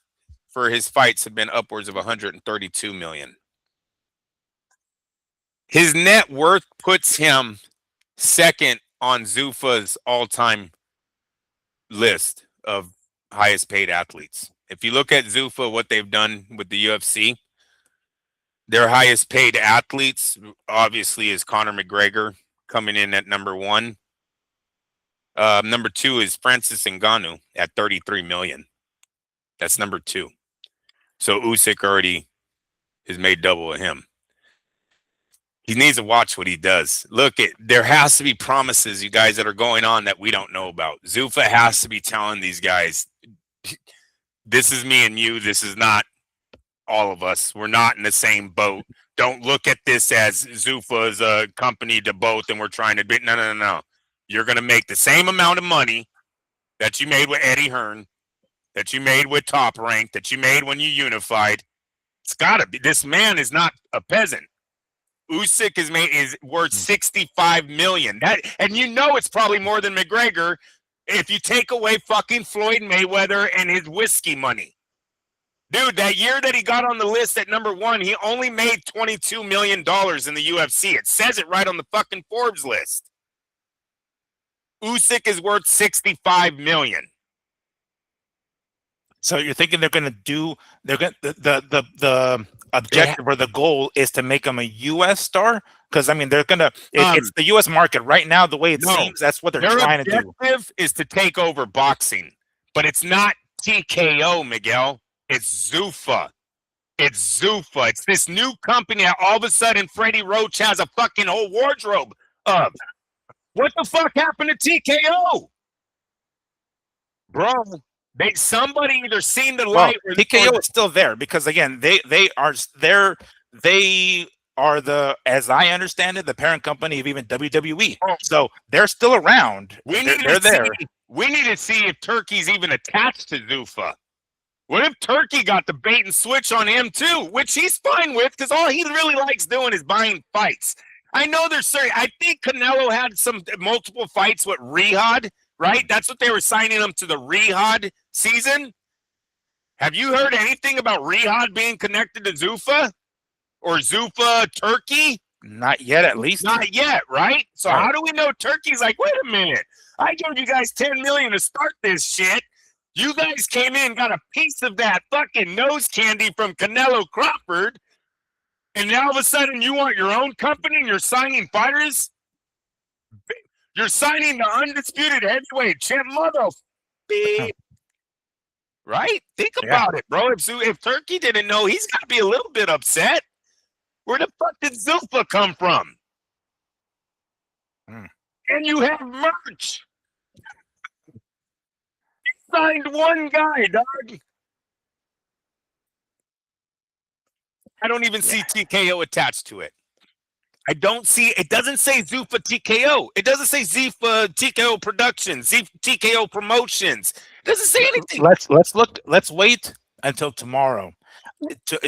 for his fights have been upwards of 132 million. His net worth puts him second on Zuffa's all-time list of highest paid athletes. If you look at Zuffa, what they've done with the UFC, their highest paid athletes obviously is Conor McGregor coming in at number one. Number two is Francis Ngannou at 33 million. That's number two. So Usyk already has made double of him. He needs to watch what he does. Look, there has to be promises, you guys, that are going on that we don't know about. Zuffa has to be telling these guys, this is me and you. This is not all of us. We're not in the same boat. Don't look at this as Zuffa is a company to both and we're trying to be. No. You're going to make the same amount of money that you made with Eddie Hearn, that you made with Top Rank, that you made when you unified. It's got to be. This man is not a peasant. Usyk is worth 65 million. And it's probably more than McGregor if you take away fucking Floyd Mayweather and his whiskey money. Dude, that year that he got on the list at number one, he only made $22 million in the UFC. It says it right on the fucking Forbes list. Usyk is worth 65 million. So you're thinking the objective or the goal is to make him a U.S. star? Because, I mean, it's the U.S. market right now, the way it seems, that's what they're trying to do. Their objective is to take over boxing, but it's not TKO, Miguel. It's Zuffa. It's Zuffa. It's this new company that all of a sudden Freddie Roach has a fucking whole wardrobe of. What the fuck happened to TKO? Bro, somebody either seen the light or TKO is still there, because again, they are the, as I understand it, the parent company of even WWE. So they're still around. They're there. We need to see if Turkey's even attached to Zuffa. What if Turkey got the bait and switch on him too, which he's fine with, because all he really likes doing is buying fights. I know there's certain. I think Canelo had some multiple fights with Riyadh, right? That's what they were signing him to the Riyadh season. Have you heard anything about Riyadh being connected to Zuffa or Zuffa Turkey? Not yet, at least. Not yet, right? So Right. how do we know Turkey's like, wait a minute, I gave you guys 10 million to start this shit. You guys came in, got a piece of that fucking nose candy from Canelo Crawford, and now all of a sudden you want your own company and you're signing fighters? You're signing the undisputed heavyweight champ, mother. Right? Think about it, bro. If Turkey didn't know, he's got to be a little bit upset. Where the fuck did Zuffa come from? And you have merch. He signed one guy, dog. I don't even see TKO attached to it. I don't see, it doesn't say Zuffa TKO. It doesn't say Zuffa TKO Productions, Zuffa TKO Promotions. It doesn't say anything. Let's wait until tomorrow.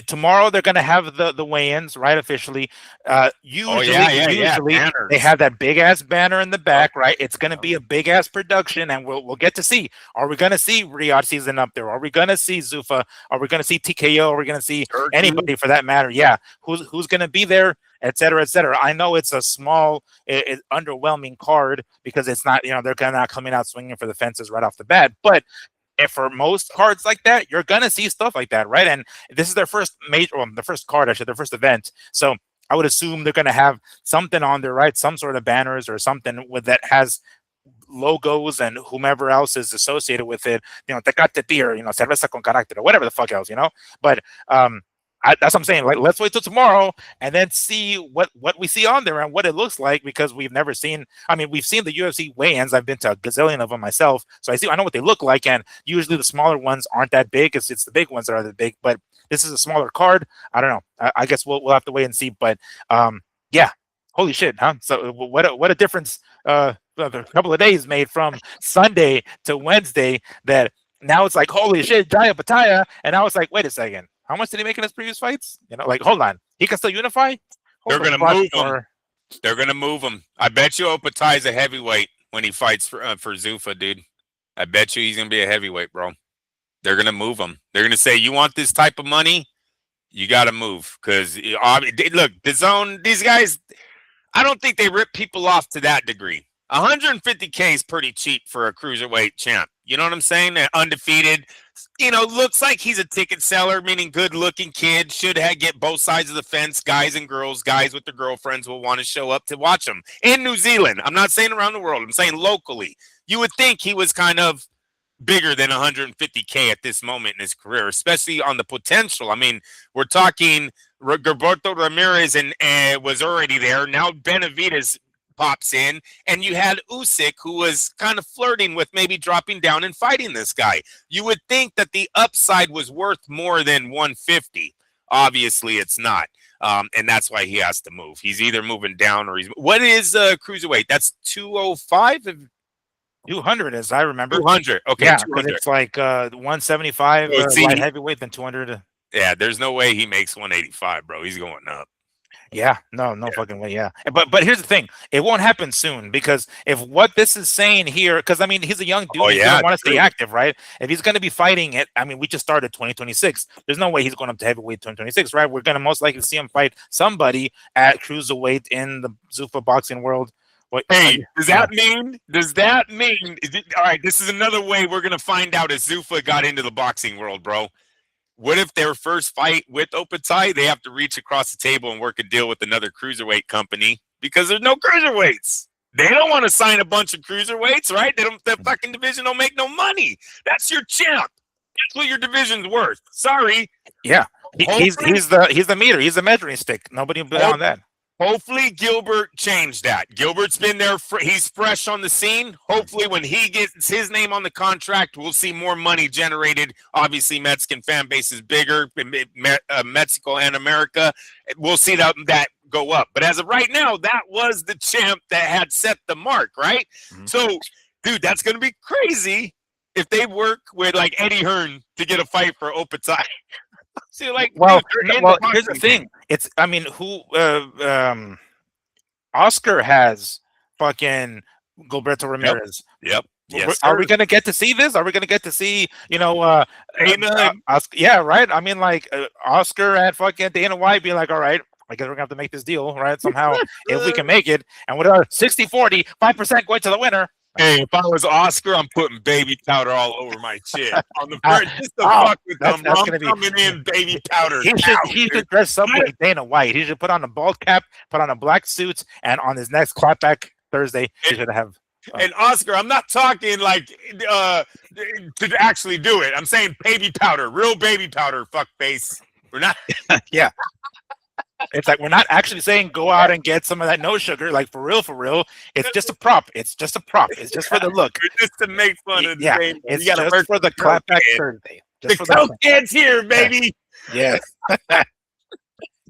Tomorrow they're going to have the weigh-ins, right, officially. Usually they have that big ass banner in the back, right? It's going to be a big ass production, and we'll get to see. Are we going to see Riyadh season up there? Are we going to see Zuffa? Are we going to see TKO? Are we going to see anybody for that matter? Yeah, who's going to be there, et cetera, et cetera. I know it's a small, underwhelming card because it's not, they're not coming out swinging for the fences right off the bat, but if for most cards like that, you're gonna see stuff like that, right? And this is their first the first card, actually, their first event. So I would assume they're gonna have something on there, right? Some sort of banners or something with that has logos and whomever else is associated with it. Tecate beer, cerveza con carácter, or whatever the fuck else, But that's what I'm saying. Like, let's wait till tomorrow and then see what we see on there and what it looks like, because we've never seen. I mean, we've seen the UFC weigh-ins. I've been to a gazillion of them myself, so I know what they look like. And usually the smaller ones aren't that big. It's the big ones that are the big. But this is a smaller card. I don't know. I guess we'll have to wait and see. But yeah, holy shit, huh? So what a difference a couple of days made from Sunday to Wednesday. That now it's like, holy shit, Jai Opetaia, and now it's like, wait a second. How much did he make in his previous fights? Hold on. He can still unify? They're going to move him. They're going to move him. I bet you Opetaia's a heavyweight when he fights for Zuffa, dude. I bet you he's going to be a heavyweight, bro. They're going to move him. They're going to say, you want this type of money? You got to move. Because, look, DAZN, these guys, I don't think they rip people off to that degree. 150K is pretty cheap for a cruiserweight champ. You know what I'm saying? They're undefeated. Looks like he's a ticket seller, meaning good-looking kid. Should get both sides of the fence. Guys and girls, guys with their girlfriends will want to show up to watch him. In New Zealand, I'm not saying around the world. I'm saying locally. You would think he was kind of bigger than 150K at this moment in his career, especially on the potential. I mean, we're talking Gilberto Ramirez and was already there. Now Benavidez pops in, and you had Usyk, who was kind of flirting with maybe dropping down and fighting this guy. You would think that the upside was worth more than 150. Obviously, it's not, and that's why he has to move. He's either moving down or what is cruiserweight? That's 205. 200, as I remember. 200. Okay, yeah, because it's like 175 light heavyweight, then 200. Yeah, there's no way he makes 185, bro. He's going up. Yeah, no fucking way. Yeah, but here's the thing: it won't happen soon, because if what this is saying here, because I mean, he's a young dude. He's gonna want to stay active, right? If he's going to be fighting it, I mean, we just started 2026. There's no way he's going up to heavyweight 2026, right? We're going to most likely see him fight somebody at cruiserweight in the Zuffa boxing world. Hey, does that mean? All right, this is another way we're going to find out if Zuffa got into the boxing world, bro. What if their first fight with Opetaia, they have to reach across the table and work a deal with another cruiserweight company because there's no cruiserweights? They don't want to sign a bunch of cruiserweights, right? The fucking division don't make no money. That's your champ. That's what your division's worth. Sorry. Yeah. He's the meter. He's the measuring stick. Nobody beyond that. Hopefully Gilbert changed that. Gilbert's been there. He's fresh on the scene. Hopefully when he gets his name on the contract, we'll see more money generated. Obviously, Mexican fan base is bigger. Mexico and America. We'll see that go up. But as of right now, that was the champ that had set the mark, right? Mm-hmm. So, dude, that's going to be crazy if they work with, like, Eddie Hearn to get a fight for Opetaia. See, here's the thing. It's, I mean, who Oscar has fucking Gilberto Yep. Ramirez. Yep. Yes, Are we sir. gonna get to see this? Are we gonna get to see, Dana, Oscar? Yeah, right. I mean, like Oscar and fucking Dana White being like, all right, I guess we're gonna have to make this deal, right? Somehow, if we can make it, and with our 60-40, 5% going to the winner. hey, if I was Oscar, I'm putting baby powder all over my shit on the Uh, first, just to oh, fuck with them. that's I'm gonna be. coming in baby powder He now, should dude. dress up like Dana White. He should put on a bald cap, put on a black suit, and on his next clapback Thursday, he should have. And Oscar, I'm not talking like to actually do it. I'm saying baby powder, real baby powder, fuck face. We're not. Yeah. It's like we're not actually saying go out and get some of that no sugar, like for real, for real. It's just a prop. It's just a prop. It's just for the look. Just to make fun of the Yeah, name. it's You gotta just for the clapback Thursday. The Just for Coke kid's here, baby. Yes.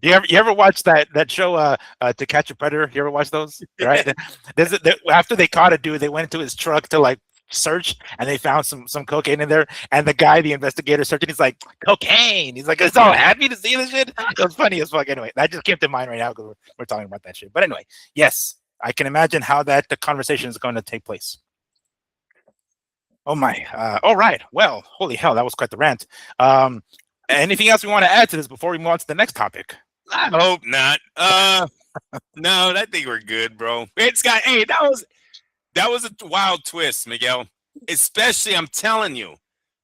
You ever watch that show To Catch a Predator? You ever watch those? Right. After they caught a dude, they went into his truck to like search, and they found some cocaine in there. And the investigator searching, he's like, cocaine. He's like, it's all happy to see this shit. It was funny as fuck. Anyway, that just came to mind right now because we're talking about that shit. But anyway, yes, I can imagine how the conversation is going to take place. Oh my. All right. Well, holy hell, that was quite the rant. Anything else we want to add to this before we move on to the next topic? I hope not. No, I think we're good, bro. It's got. Hey, that was a wild twist, Miguel. Especially, I'm telling you,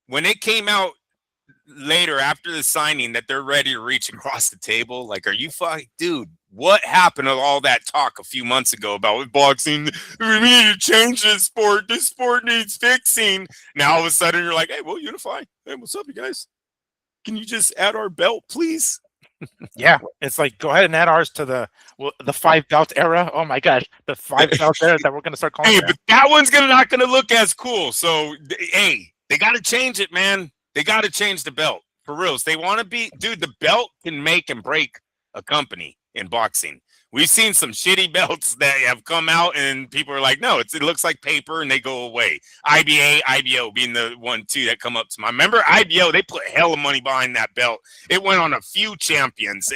when it came out later after the signing that they're ready to reach across the table. Like, are you fucking, dude? What happened to all that talk a few months ago about boxing? We need to change this sport. This sport needs fixing. Now all of a sudden you're like, hey, we'll unify. Hey, what's up, you guys? Can you just add our belt, please? Yeah, it's like go ahead and add ours to the 5 belt era. Oh my gosh, the 5 belt era that we're gonna start calling. Hey, but that one's not gonna look as cool. So hey, they got to change it, man. They got to change the belt for reals. They want to be, dude. The belt can make and break a company in boxing. We've seen some shitty belts that have come out and people are like, no, it looks like paper and they go away. IBA, IBO being the one, too, that come up to my. Remember IBO, they put hella money behind that belt. It went on a few champions,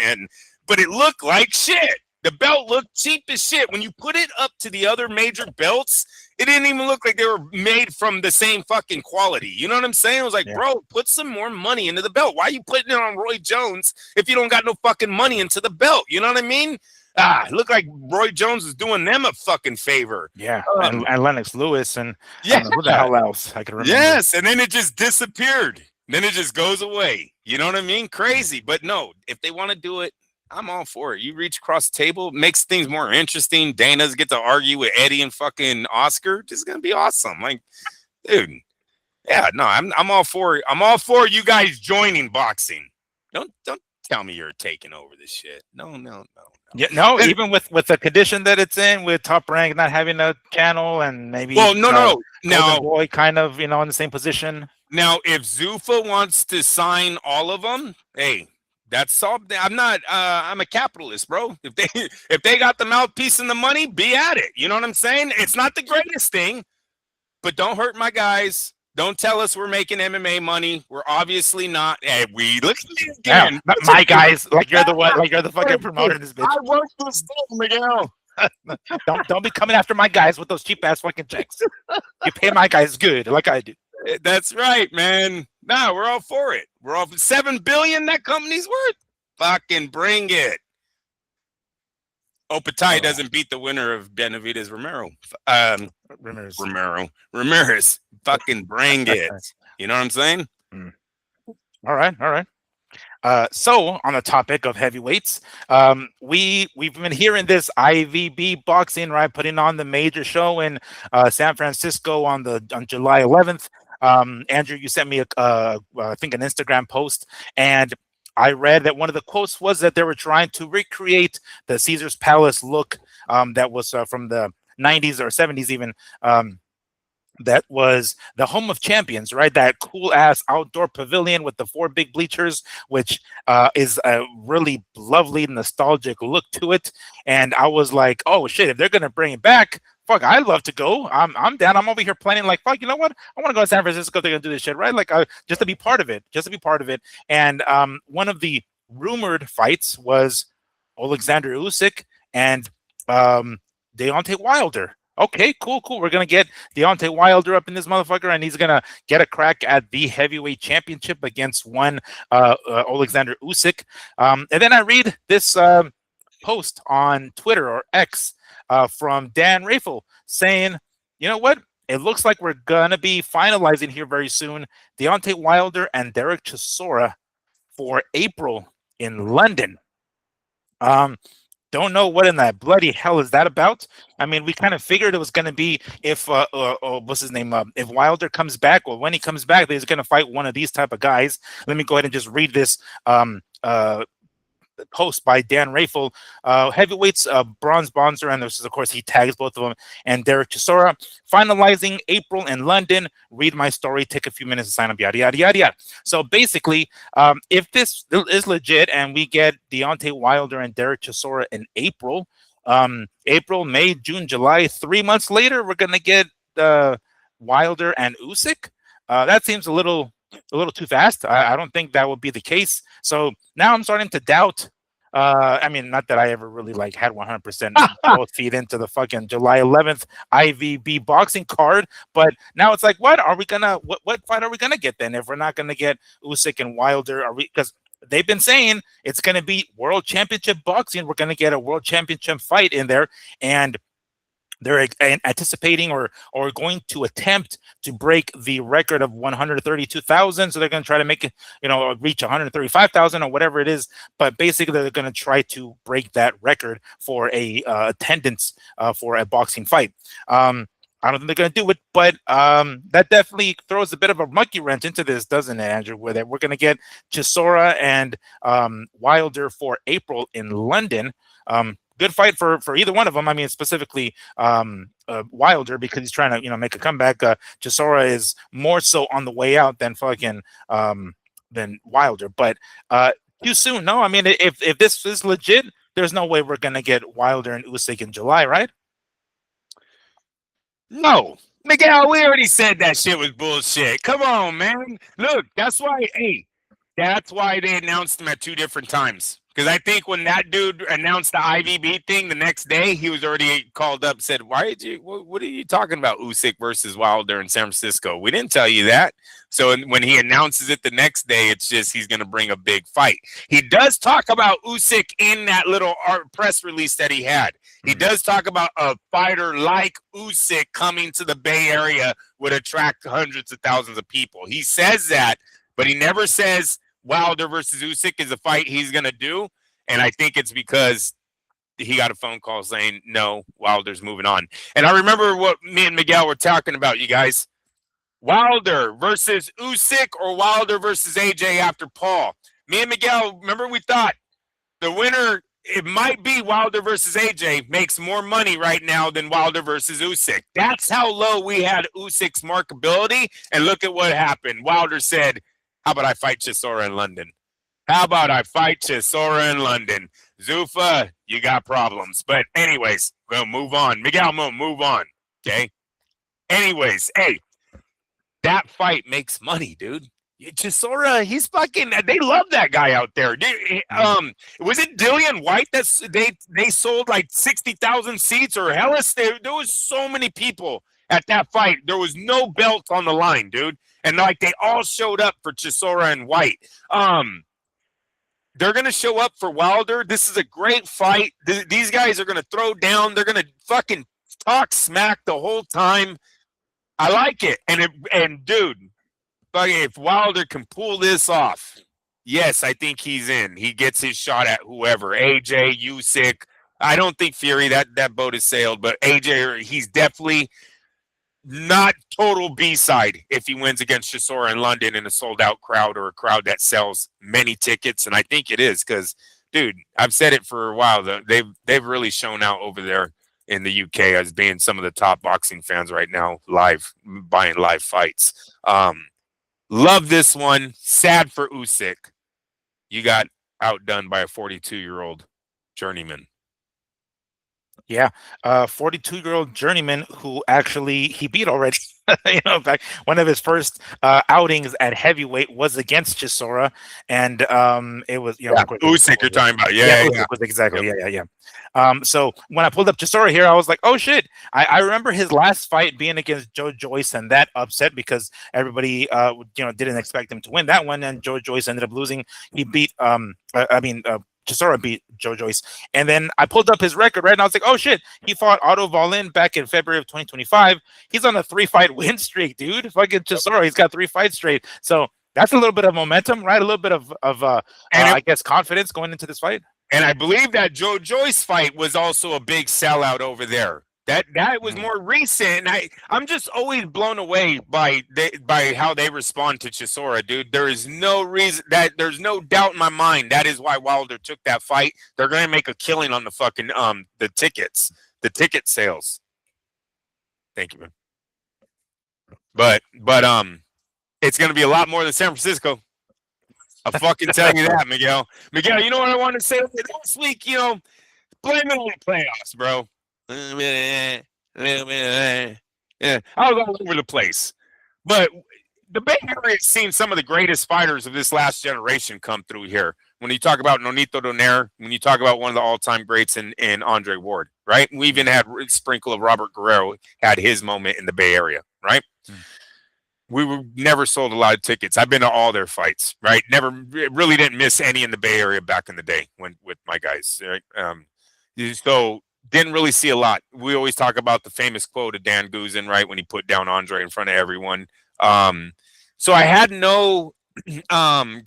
but it looked like shit. The belt looked cheap as shit. When you put it up to the other major belts, it didn't even look like they were made from the same fucking quality. You know what I'm saying? I was like, bro, put some more money into the belt. Why are you putting it on Roy Jones if you don't got no fucking money into the belt? You know what I mean? It looked like Roy Jones was doing them a fucking favor. Yeah, and Lennox Lewis and who the hell else I can remember. Yes, and then it just disappeared. Then it just goes away. You know what I mean? Crazy. But no, if they want to do it, I'm all for it. You reach across the table, makes things more interesting. Dana's get to argue with Eddie and fucking Oscar. This is gonna be awesome. Like, dude. Yeah, no, I'm all for it. I'm all for you guys joining boxing. Don't tell me you're taking over this shit. No. Yeah, no, even with the condition that it's in, with Top Rank not having a channel and maybe no. Now Boy kind of in the same position. Now, if Zuffa wants to sign all of them, hey, that's all. I'm a capitalist, bro. If they got the mouthpiece and the money, be at it. You know what I'm saying? It's not the greatest thing, but don't hurt my guys. Don't tell us we're making MMA money. We're obviously not. Hey, we look at me again. Yeah, my guys, like you're the one, like you're the fucking promoter of this bitch. I work for this thing, Miguel. Don't be coming after my guys with those cheap ass fucking checks. You pay my guys good, like I do. That's right, man. No, we're all for it. We're all for $7 billion that company's worth. Fucking bring it. Opetaia doesn't beat the winner of Benavidez Ramirez. Fucking bring it. You know what I'm saying? All right. So on the topic of heavyweights, we've been hearing this IVB boxing, right? Putting on the major show in San Francisco on July 11th. Andrew, you sent me I think an Instagram post, and I read that one of the quotes was that they were trying to recreate the Caesar's Palace look that was from the 90s or 70s even. That was the home of champions, right? That cool ass outdoor pavilion with the 4 big bleachers, which is a really lovely, nostalgic look to it. And I was like, oh shit, if they're gonna bring it back, fuck, I'd love to go. I'm down. I'm over here planning like, fuck, you know what? I want to go to San Francisco. They're gonna do this shit, right? Like, just to be part of it. And one of the rumored fights was Alexander Usyk, and um, Deontay Wilder. Okay, cool, cool. We're gonna get Deontay Wilder up in this motherfucker, and he's gonna get a crack at the heavyweight championship against one Alexander Usyk. And then I read this post on Twitter or X from Dan Raffel saying, you know what? It looks like we're gonna be finalizing here very soon. Deontay Wilder and Derek Chisora for April in London. Um, don't know what in the bloody hell is that about. I mean, we kind of figured it was going to be if what's his name? If Wilder comes back, or when he comes back, he's going to fight one of these type of guys. Let me go ahead and just read this post by Dan Raffel. Heavyweights, Bronze Bonzer, and this is, of course, he tags both of them, and Derek Chisora. Finalizing April in London. Read my story. Take a few minutes to sign up. Yada, yada, yada, yada. So basically, if this is legit and we get Deontay Wilder and Derek Chisora in April, April, May, June, July, 3 months later, we're going to get Wilder and Usyk. That seems a little too fast. I don't think that would be the case. So now I'm starting to doubt. I mean, not that I ever really like had 100% both feet into the fucking July 11th IVB boxing card, but now it's like, what fight are we gonna get then if we're not gonna get Usyk and Wilder? Are we, because they've been saying it's gonna be world championship boxing. We're gonna get a world championship fight in there, and they're anticipating or going to attempt to break the record of 132,000. So they're going to try to make it, reach 135,000 or whatever it is. But basically, they're going to try to break that record for a attendance for a boxing fight. I don't think they're going to do it, but that definitely throws a bit of a monkey wrench into this, doesn't it, Andrew? Where we're going to get Chisora and Wilder for April in London. Good fight for either one of them. I mean, specifically Wilder, because he's trying to make a comeback. Chisora is more so on the way out than fucking than Wilder, but too soon. No, I mean, if this is legit, there's no way we're gonna get Wilder and Usyk in July, right? No, Miguel, we already said that shit was bullshit. Come on, man. Look, that's why they announced them at 2 different times. Because I think when that dude announced the IVB thing the next day, he was already called up, said, what are you talking about, Usyk versus Wilder in San Francisco? We didn't tell you that. So when he announces it the next day, it's just he's going to bring a big fight. He does talk about Usyk in that little press release that he had. He does talk about a fighter like Usyk coming to the Bay Area would attract hundreds of thousands of people. He says that, but he never says Wilder versus Usyk is a fight he's going to do. And I think it's because he got a phone call saying, no, Wilder's moving on. And I remember what me and Miguel were talking about, you guys. Wilder versus Usyk or Wilder versus AJ after Paul. Me and Miguel, remember we thought the winner, it might be Wilder versus AJ, makes more money right now than Wilder versus Usyk. That's how low we had Usyk's markability. And look at what happened. Wilder said, how about I fight Chisora in London? How about I fight Chisora in London? Zuffa, you got problems. But anyways, we'll move on. Miguel, move on. Okay? Anyways, hey, that fight makes money, dude. Chisora, he's fucking. They love that guy out there. Was it Dillian White that they sold like 60,000 seats or Hellas? There was so many people at that fight. There was no belt on the line, dude, and like they all showed up for Chisora and White. They're going to show up for Wilder. This is a great fight. These guys are going to throw down. They're going to fucking talk smack the whole time. I like it. And dude, if Wilder can pull this off, yes, I think he's in. He gets his shot at whoever. AJ, Usyk. I don't think Fury, that boat is sailed, but AJ, he's definitely not total B-side if he wins against Chisora in London in a sold-out crowd or a crowd that sells many tickets, and I think it is because, dude, I've said it for a while. They've really shown out over there in the UK as being some of the top boxing fans right now, buying live fights. Love this one. Sad for Usyk. You got outdone by a 42-year-old journeyman. Yeah, 42-year-old journeyman who actually he beat already. In fact, one of his first outings at heavyweight was against Chisora, and it was, Yeah, of course, it was Usyk you're talking about. yeah, Yeah, yeah, Usyk was exactly, yep. yeah. So when I pulled up Chisora here, I was like, oh shit! I remember his last fight being against Joe Joyce, and that upset because everybody, didn't expect him to win that one, and Joe Joyce ended up losing. He beat, Chisora beat Joe Joyce. And then I pulled up his record, right? And I was like, oh shit, he fought Otto Wallin back in February of 2025. He's on a 3-fight win streak, dude. Fucking Chisora, he's got 3 fights straight. So that's a little bit of momentum, right? A little bit of And I guess confidence going into this fight. And I believe that Joe Joyce fight was also a big sellout over there. That was more recent. And I'm just always blown away by how they respond to Chisora, dude. There is no reason that there's no doubt in my mind that is why Wilder took that fight. They're gonna make a killing on the fucking the ticket sales. Thank you, man. But it's gonna be a lot more than San Francisco. I'll fucking tell you that, Miguel. Miguel, you know what I want to say last week? Blame it on the playoffs, bro. Yeah, I was all over the place. But the Bay Area has seen some of the greatest fighters of this last generation come through here. When you talk about Nonito Donaire, when you talk about one of the all-time greats in Andre Ward, right? We even had a sprinkle of Robert Guerrero had his moment in the Bay Area, right? We never sold a lot of tickets. I've been to all their fights, right? Never really didn't miss any in the Bay Area back in the day with my guys, right? So didn't really see a lot. We always talk about the famous quote of Dan Guzin, right, when he put down Andre in front of everyone. So I had no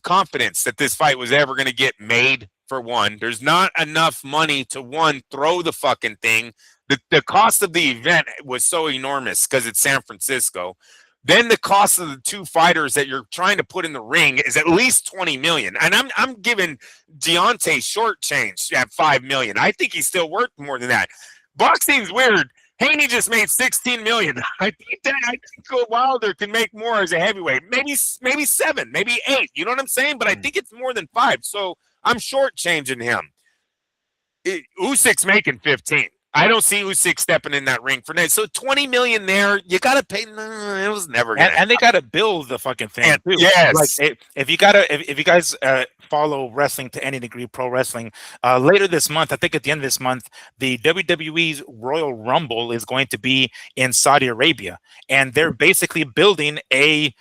confidence that this fight was ever going to get made. For one, there's not enough money to throw the fucking thing. The cost of the event was so enormous because it's San Francisco. Then the cost of the 2 fighters that you're trying to put in the ring is at least $20 million. And I'm giving Deontay short change at $5 million. I think he's still worth more than that. Boxing's weird. Haney just made $16 million. I think Wilder can make more as a heavyweight. Maybe 7, maybe 8. You know what I'm saying? But I think it's more than 5. So I'm shortchanging him. Usyk's making 15. I don't see Usyk stepping in that ring for that. So $20 million there, you gotta pay. No, it was never gonna. And they gotta build the fucking thing too. Yes. Like if you guys follow wrestling to any degree, pro wrestling, later this month, I think at the end of this month, the WWE's Royal Rumble is going to be in Saudi Arabia, and they're basically building a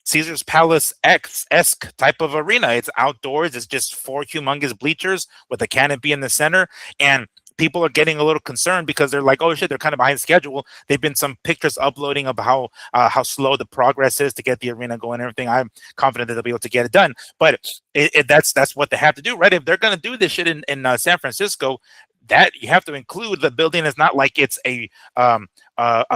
Caesar's Palace esque type of arena. It's outdoors. It's just 4 humongous bleachers with a canopy in the center, and people are getting a little concerned because they're like, oh shit, they're kind of behind schedule. They've been some pictures uploading of how slow the progress is to get the arena going and everything. I'm confident that they'll be able to get it done, but that's what they have to do, right? If they're going to do this shit in San Francisco, that you have to include the building. Is not like it's a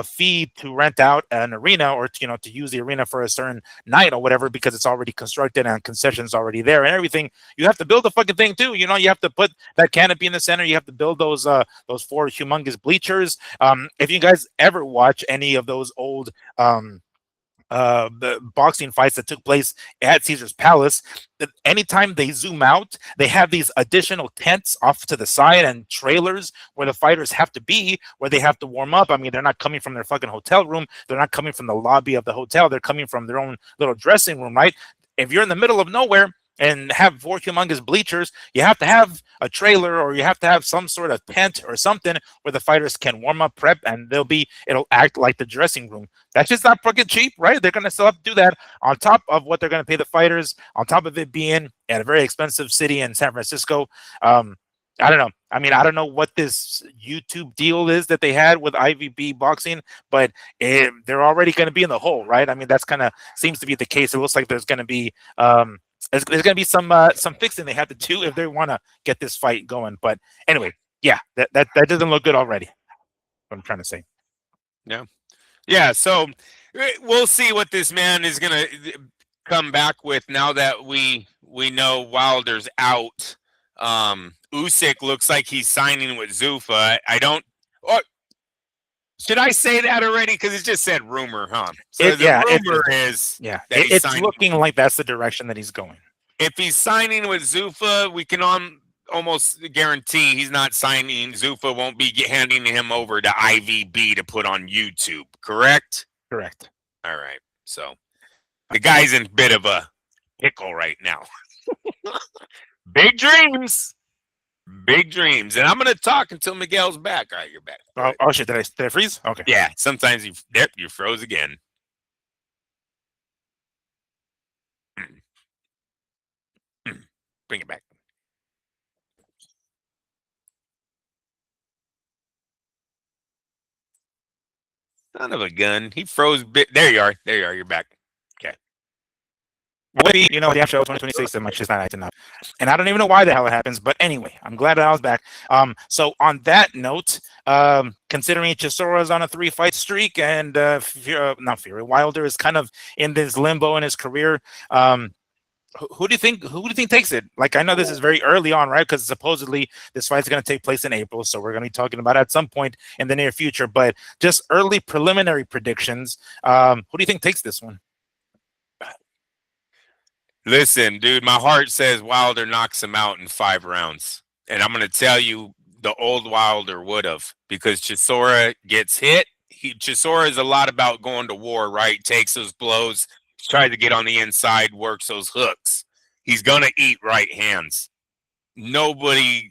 fee to rent out an arena or to use the arena for a certain night or whatever, because it's already constructed and concessions already there and everything. You have to build the fucking thing too. You have to put that canopy in the center. You have to build those 4 humongous bleachers. If you guys ever watch any of those old the boxing fights that took place at Caesar's Palace, anytime they zoom out, they have these additional tents off to the side and trailers where the fighters have to be, where they have to warm up. I mean, they're not coming from their fucking hotel room. They're not coming from the lobby of the hotel. They're coming from their own little dressing room, right? If you're in the middle of nowhere and have 4 humongous bleachers, you have to have a trailer or you have to have some sort of tent or something where the fighters can warm up, prep, and it'll act like the dressing room. That's just not fucking cheap, right? They're gonna still have to do that on top of what they're gonna pay the fighters, on top of it being at a very expensive city in San Francisco. I don't know. I mean, I don't know what this YouTube deal is that they had with IVB Boxing, but they're already going to be in the hole, right? I mean, that's kind of seems to be the case. It looks like there's going to be there's going to be some fixing they have to do if they want to get this fight going. But anyway, yeah, that doesn't look good already. What I'm trying to say. Yeah. So we'll see what this man is going to come back with now that we know Wilder's out. Usyk looks like he's signing with Zuffa. Should I say that already? Because it just said rumor, huh? So It's looking like that's the direction that he's going. If he's signing with Zuffa, we can almost guarantee he's not signing. Zuffa won't be handing him over to IVB to put on YouTube. Correct? Correct. All right. So the guy's in a bit of a pickle right now. Big dreams. Big dreams. And I'm going to talk until Miguel's back. All right, you're back. Oh shit! Did I freeze? Okay. Yeah. Sometimes you froze again. Bring it back. Son of a gun. He froze bit. There you are. There you are. You're back. Okay. Maybe, the show 2026 and much is not acting up. And I don't even know why the hell it happens, but anyway, I'm glad that I was back. So on that note, considering Chisora is on a 3-fight streak and not Fury, Wilder is kind of in this limbo in his career. Who do you think takes it? Like, I know this is very early on, right? Because supposedly this fight's going to take place in April, so we're going to be talking about it at some point in the near future. But just early preliminary predictions. Who do you think takes this one? Listen, dude, my heart says Wilder knocks him out in 5 rounds. And I'm going to tell you, the old Wilder would have, because Chisora gets hit. Chisora is a lot about going to war, right? Takes those blows, tries to get on the inside, works those hooks. He's going to eat right hands. Nobody...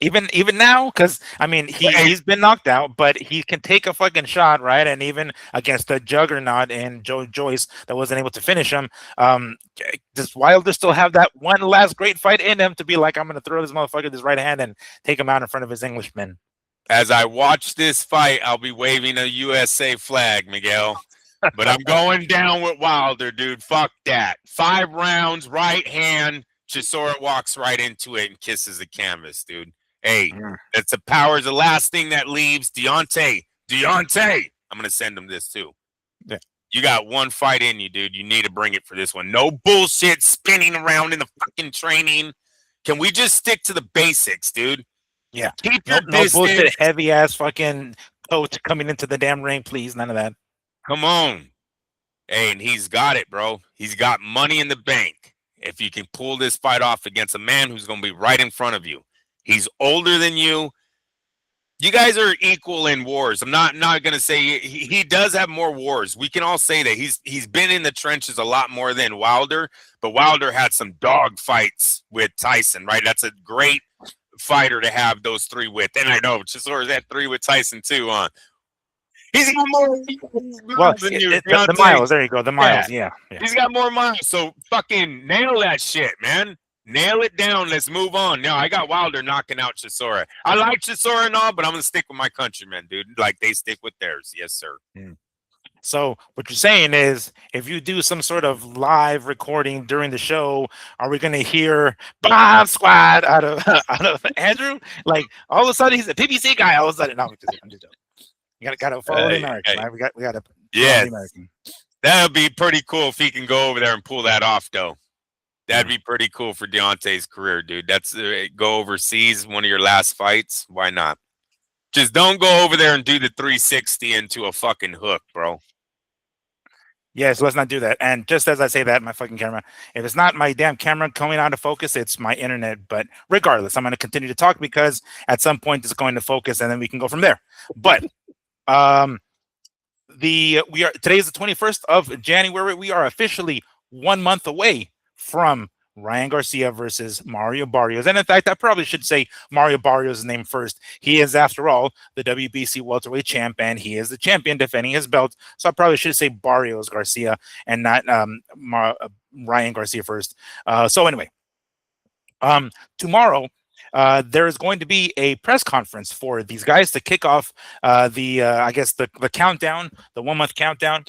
Even now, because I mean he's been knocked out, but he can take a fucking shot, right? And even against the juggernaut in Joe Joyce that wasn't able to finish him, does Wilder still have that one last great fight in him to be like, I'm gonna throw this motherfucker this right hand and take him out in front of his Englishmen? As I watch this fight, I'll be waving a USA flag, Miguel. But I'm going down with Wilder, dude. Fuck that. 5 rounds, right hand. Chisora walks right into it and kisses the canvas, dude. Hey, that's the power is the last thing that leaves. Deontay, I'm going to send him this too. Yeah. You got one fight in you, dude. You need to bring it for this one. No bullshit spinning around in the fucking training. Can we just stick to the basics, dude? Yeah. Keep your no bullshit heavy ass fucking coach coming into the damn ring, please. None of that. Come on. Hey, and he's got it, bro. He's got money in the bank. If you can pull this fight off against a man who's going to be right in front of you. He's older than you. You guys are equal in wars. I'm not going to say he does have more wars. We can all say that he's been in the trenches a lot more than Wilder, but Wilder had some dog fights with Tyson, right? That's a great fighter to have those 3 with. And I know Chisora's had 3 with Tyson too, huh? He's got more miles than you. The miles, there you go. The miles, yeah. He's got more miles. So fucking nail that shit, man. Nail it down. Let's move on. Now, I got Wilder knocking out Chisora. I like Chisora and all, but I'm going to stick with my countrymen, dude. Like they stick with theirs. Yes, sir. So what you're saying is, if you do some sort of live recording during the show, are we going to hear "Bomb Squad" out of Andrew? Like all of a sudden he's a PBC guy. All of a sudden, no, I'm just joking. You got to follow the American. Right? We got to. Yeah, that would be pretty cool if he can go over there and pull that off, though. That'd be pretty cool for Deontay's career, dude. That's go overseas, one of your last fights. Why not? Just don't go over there and do the 360 into a fucking hook, bro. Yes, let's not do that. And just as I say that, my fucking camera, if it's not my damn camera coming out of focus, it's my internet. But regardless, I'm going to continue to talk because at some point it's going to focus and then we can go from there. But today's the 21st of January. We are officially 1 month away from Ryan Garcia versus Mario Barrios. And in fact, I probably should say Mario Barrios' name first. He is, after all, the WBC welterweight champ, and he is the champion defending his belt. So I probably should say Barrios Garcia and not Ryan Garcia first. So anyway, tomorrow, there is going to be a press conference for these guys to kick off the countdown, the 1 month countdown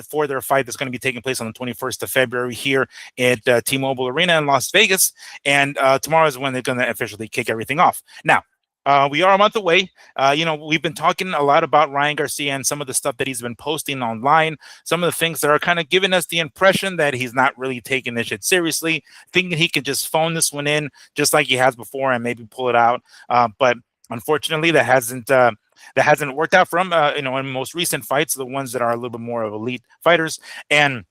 for their fight that's going to be taking place on the 21st of February here at T-Mobile Arena in Las Vegas. And tomorrow is when they're going to officially kick everything off. Now, we are a month away. We've been talking a lot about Ryan Garcia and some of the stuff that he's been posting online, some of the things that are kind of giving us the impression that he's not really taking this shit seriously, thinking he could just phone this one in just like he has before and maybe pull it out. But unfortunately, that hasn't worked out for him, in most recent fights, the ones that are a little bit more of elite fighters. And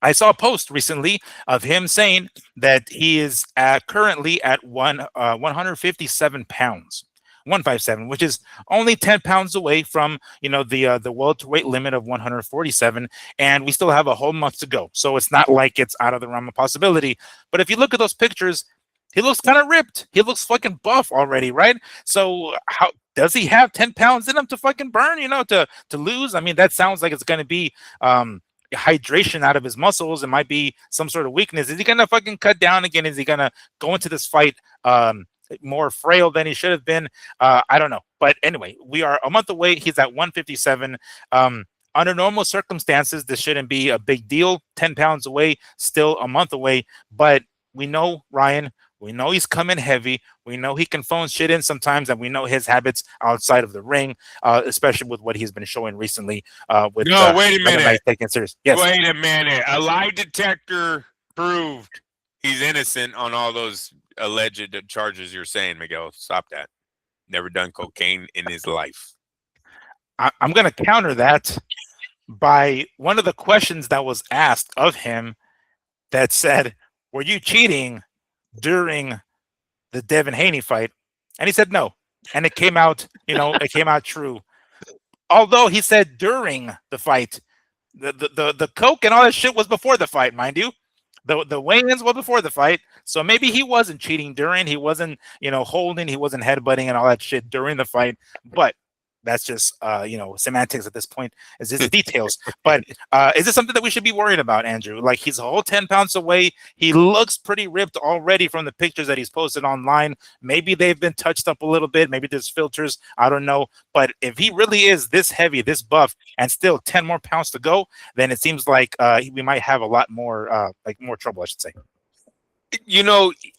I saw a post recently of him saying that he is currently at 157 pounds, 157, which is only 10 pounds away from the welterweight limit of 147, and we still have a whole month to go. So it's not like it's out of the realm of possibility. But if you look at those pictures, he looks kind of ripped. He looks fucking buff already, right? So how does he have 10 pounds in him to fucking burn? To lose? I mean, that sounds like it's going to be hydration out of his muscles. It might be some sort of weakness. Is he gonna fucking cut down again? Is he gonna go into this fight more frail than he should have been? I don't know. But anyway, we are a month away. He's at 157. Under normal circumstances, this shouldn't be a big deal. 10 pounds away, still a month away. But we know, Ryan, we know he's coming heavy. We know he can phone shit in sometimes, and we know his habits outside of the ring, especially with what he's been showing recently. With No, wait a minute. taking it serious. Yes. Wait a minute. A lie detector proved he's innocent on all those alleged charges you're saying, Miguel. Stop that. Never done cocaine in his life. I'm going to counter that by one of the questions that was asked of him that said, "Were you cheating during the Devin Haney fight?" And he said no. And it came out, it came out true. Although he said during the fight, the coke and all that shit was before the fight, mind you. The weigh-ins were before the fight, so maybe he wasn't cheating during. He wasn't, holding. He wasn't headbutting and all that shit during the fight. But that's just, semantics at this point. Is just details. But is this something that we should be worried about, Andrew? Like, he's a whole 10 pounds away. He looks pretty ripped already from the pictures that he's posted online. Maybe they've been touched up a little bit. Maybe there's filters. I don't know. But if he really is this heavy, this buff, and still 10 more pounds to go, then it seems like we might have a lot more, more trouble, I should say.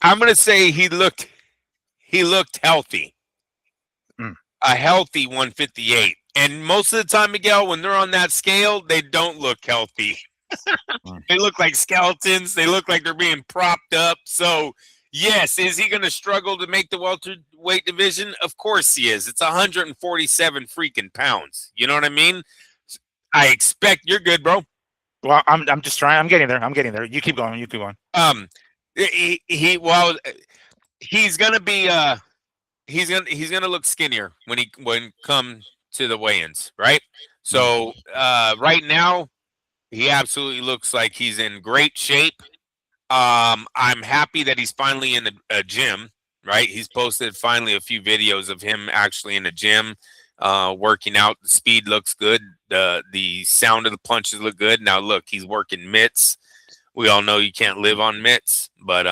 I'm going to say he looked healthy. A healthy 158. And most of the time, Miguel, when they're on that scale, they don't look healthy. They look like skeletons. They look like they're being propped up. So, yes, is he going to struggle to make the welterweight division? Of course he is. It's 147 freaking pounds. You know what I mean? I expect you're good, bro. Well, I'm just trying. I'm getting there. You keep going. He's gonna be he's gonna look skinnier when come to the weigh-ins, right? So right now, he absolutely looks like he's in great shape. I'm happy that he's finally in a gym, right? He's posted finally a few videos of him actually in the gym, working out. The speed looks good. The sound of the punches look good. Now look, he's working mitts. We all know you can't live on mitts, but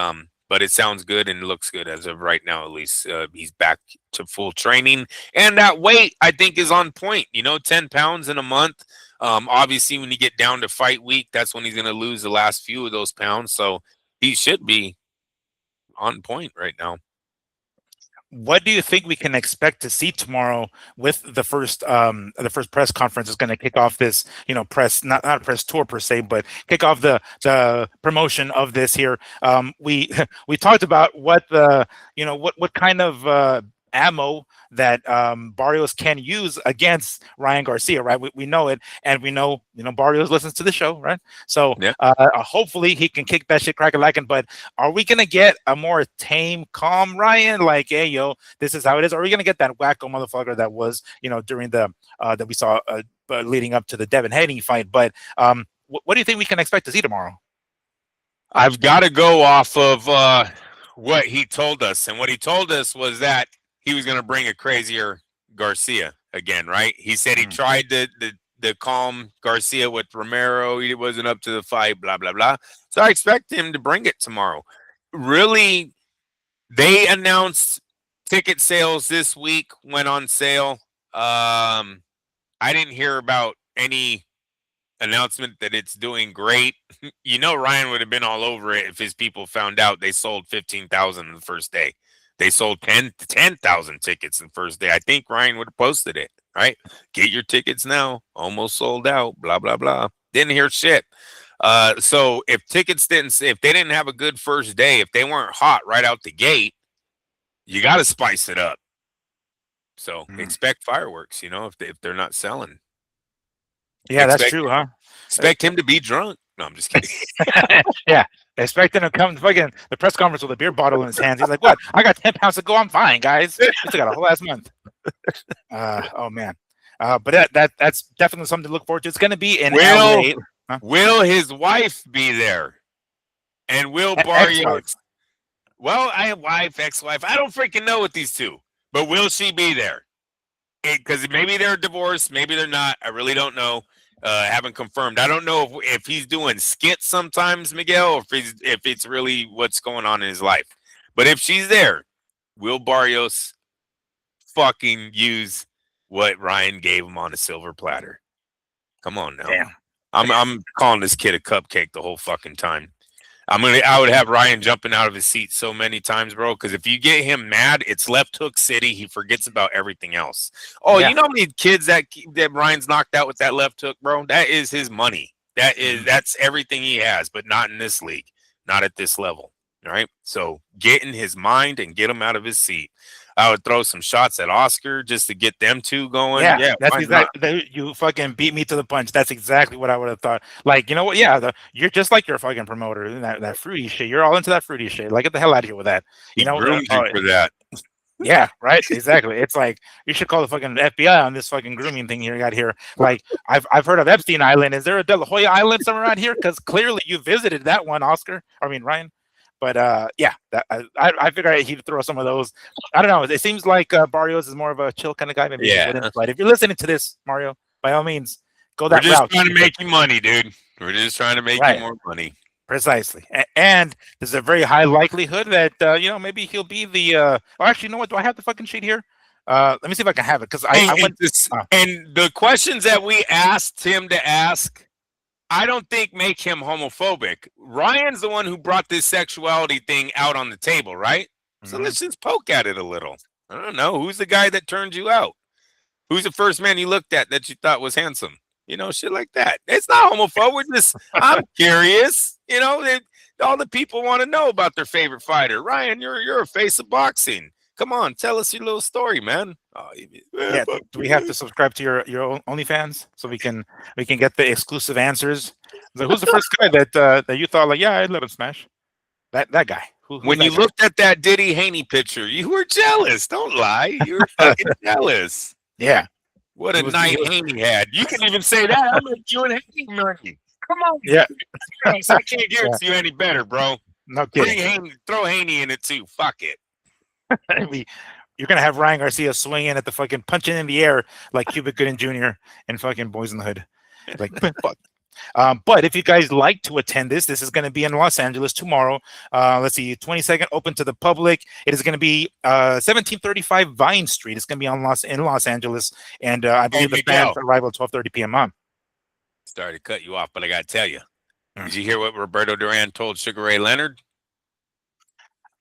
it sounds good and looks good as of right now. At least he's back to full training, and that weight I think is on point. 10 pounds in a month. Obviously, when you get down to fight week, that's when he's going to lose the last few of those pounds. So he should be on point right now. What do you think we can expect to see tomorrow with the first press conference is going to kick off this, press, not a press tour per se, but kick off the promotion of this here. We we talked about what what kind of ammo that Barrios can use against Ryan Garcia, right? We know it, and we know Barrios listens to the show, right? So yeah. Hopefully he can kick that shit crack like. But are we gonna get a more tame, calm Ryan? Like, hey, yo, this is how it is. Or are we gonna get that wacko motherfucker that was during the that we saw leading up to the Devin Haney fight? But what do you think we can expect to see tomorrow? I've got to go off of what he told us, and what he told us was that he was going to bring a crazier Garcia again, right? He said he tried the calm Garcia with Romero. He wasn't up to the fight, blah, blah, blah. So I expect him to bring it tomorrow. Really, they announced ticket sales this week, went on sale. I didn't hear about any announcement that it's doing great. Ryan would have been all over it if his people found out they sold 15,000 the first day. They sold 10,000 tickets the first day. I think Ryan would have posted it, right? Get your tickets now. Almost sold out. Blah, blah, blah. Didn't hear shit. So if they didn't have a good first day, if they weren't hot right out the gate, you got to spice it up. So expect fireworks, if they're not selling. Yeah, that's true, huh? Expect him to be drunk. No, I'm just kidding. Yeah, expecting to come fucking the press conference with a beer bottle in his hands. He's like, "What? I got 10 pounds to go. I'm fine, guys. We still got a whole ass month." Oh man. But that's definitely something to look forward to. It's going to be in LA. Huh? Will his wife be there? And will Ex-wife. Barrios? Well, I have wife, ex-wife. I don't freaking know with these two, but will she be there? Because maybe they're divorced, maybe they're not. I really don't know. Haven't confirmed. I don't know if he's doing skits sometimes, Miguel, or if it's really what's going on in his life. But if she's there, will Barrios fucking use what Ryan gave him on a silver platter? Come on now. Damn. I'm calling this kid a cupcake the whole fucking time. I would have Ryan jumping out of his seat so many times, bro. Because if you get him mad, it's left hook city. He forgets about everything else. Oh, Yeah. you know how many kids that Ryan's knocked out with that left hook, bro? That is his money. That's everything he has, but not in this league, not at this level. All right. So get in his mind and get him out of his seat. I would throw some shots at Oscar just to get them two going. Yeah, that's exactly. You fucking beat me to the punch. That's exactly what I would have thought. Like, you know what? Yeah, you're just like your fucking promoter. That fruity shit. You're all into that fruity shit. Like, get the hell out of here with that. You know, groomed you for that. Yeah, right. Exactly. It's like you should call the fucking FBI on this fucking grooming thing you got here. Like, I've heard of Epstein Island. Is there a De La Hoya Island somewhere around here? Because clearly you visited that one, Oscar. I mean, Ryan. But yeah, I figured he'd throw some of those. I don't know. It seems like Barrios is more of a chill kind of guy. Maybe but if you're listening to this, Mario, by all means, go that route. We're just trying to make you money, dude. We're just trying to make you more money. Precisely. And there's a very high likelihood that you know, maybe he'll be the. Oh, actually, you know what? Do I have the fucking sheet here? Let me see if I can have it because I went. And the questions that we asked him to ask, I don't think make him homophobic. Ryan's the one who brought this sexuality thing out on the table, right? So let's just poke at it a little. I don't know. Who's the guy that turned you out? Who's the first man you looked at that you thought was handsome? You know, shit like that. It's not homophobic. I'm curious. You know, all the people want to know about their favorite fighter. Ryan, you're a face of boxing. Come on, tell us your little story, man. Oh, yeah, do we have to subscribe to your OnlyFans so we can get the exclusive answers? Like, who's the first guy that you thought like, yeah, I'd let him smash? That guy. When you looked at that Diddy Haney picture, you were jealous. Don't lie. You were fucking jealous. Yeah. What a night Haney had. You can even say that. I'm like, you and Haney money. Come on. Yeah. I can't give it to you any better, bro. No kidding. Throw Haney in it too. Fuck it. You're gonna have Ryan Garcia swinging at the fucking punching in the air like Cuba Gooding Jr. and fucking Boys in the Hood. Like, fuck. But if you guys like to attend this is going to be in Los Angeles tomorrow. Let's see, 22nd, open to the public. It is going to be 1735 Vine Street. It's going to be in Los Angeles, and I believe the fans arrival at 12:30 p.m. Sorry to cut you off, but I got to tell you. Did you hear what Roberto Duran told Sugar Ray Leonard?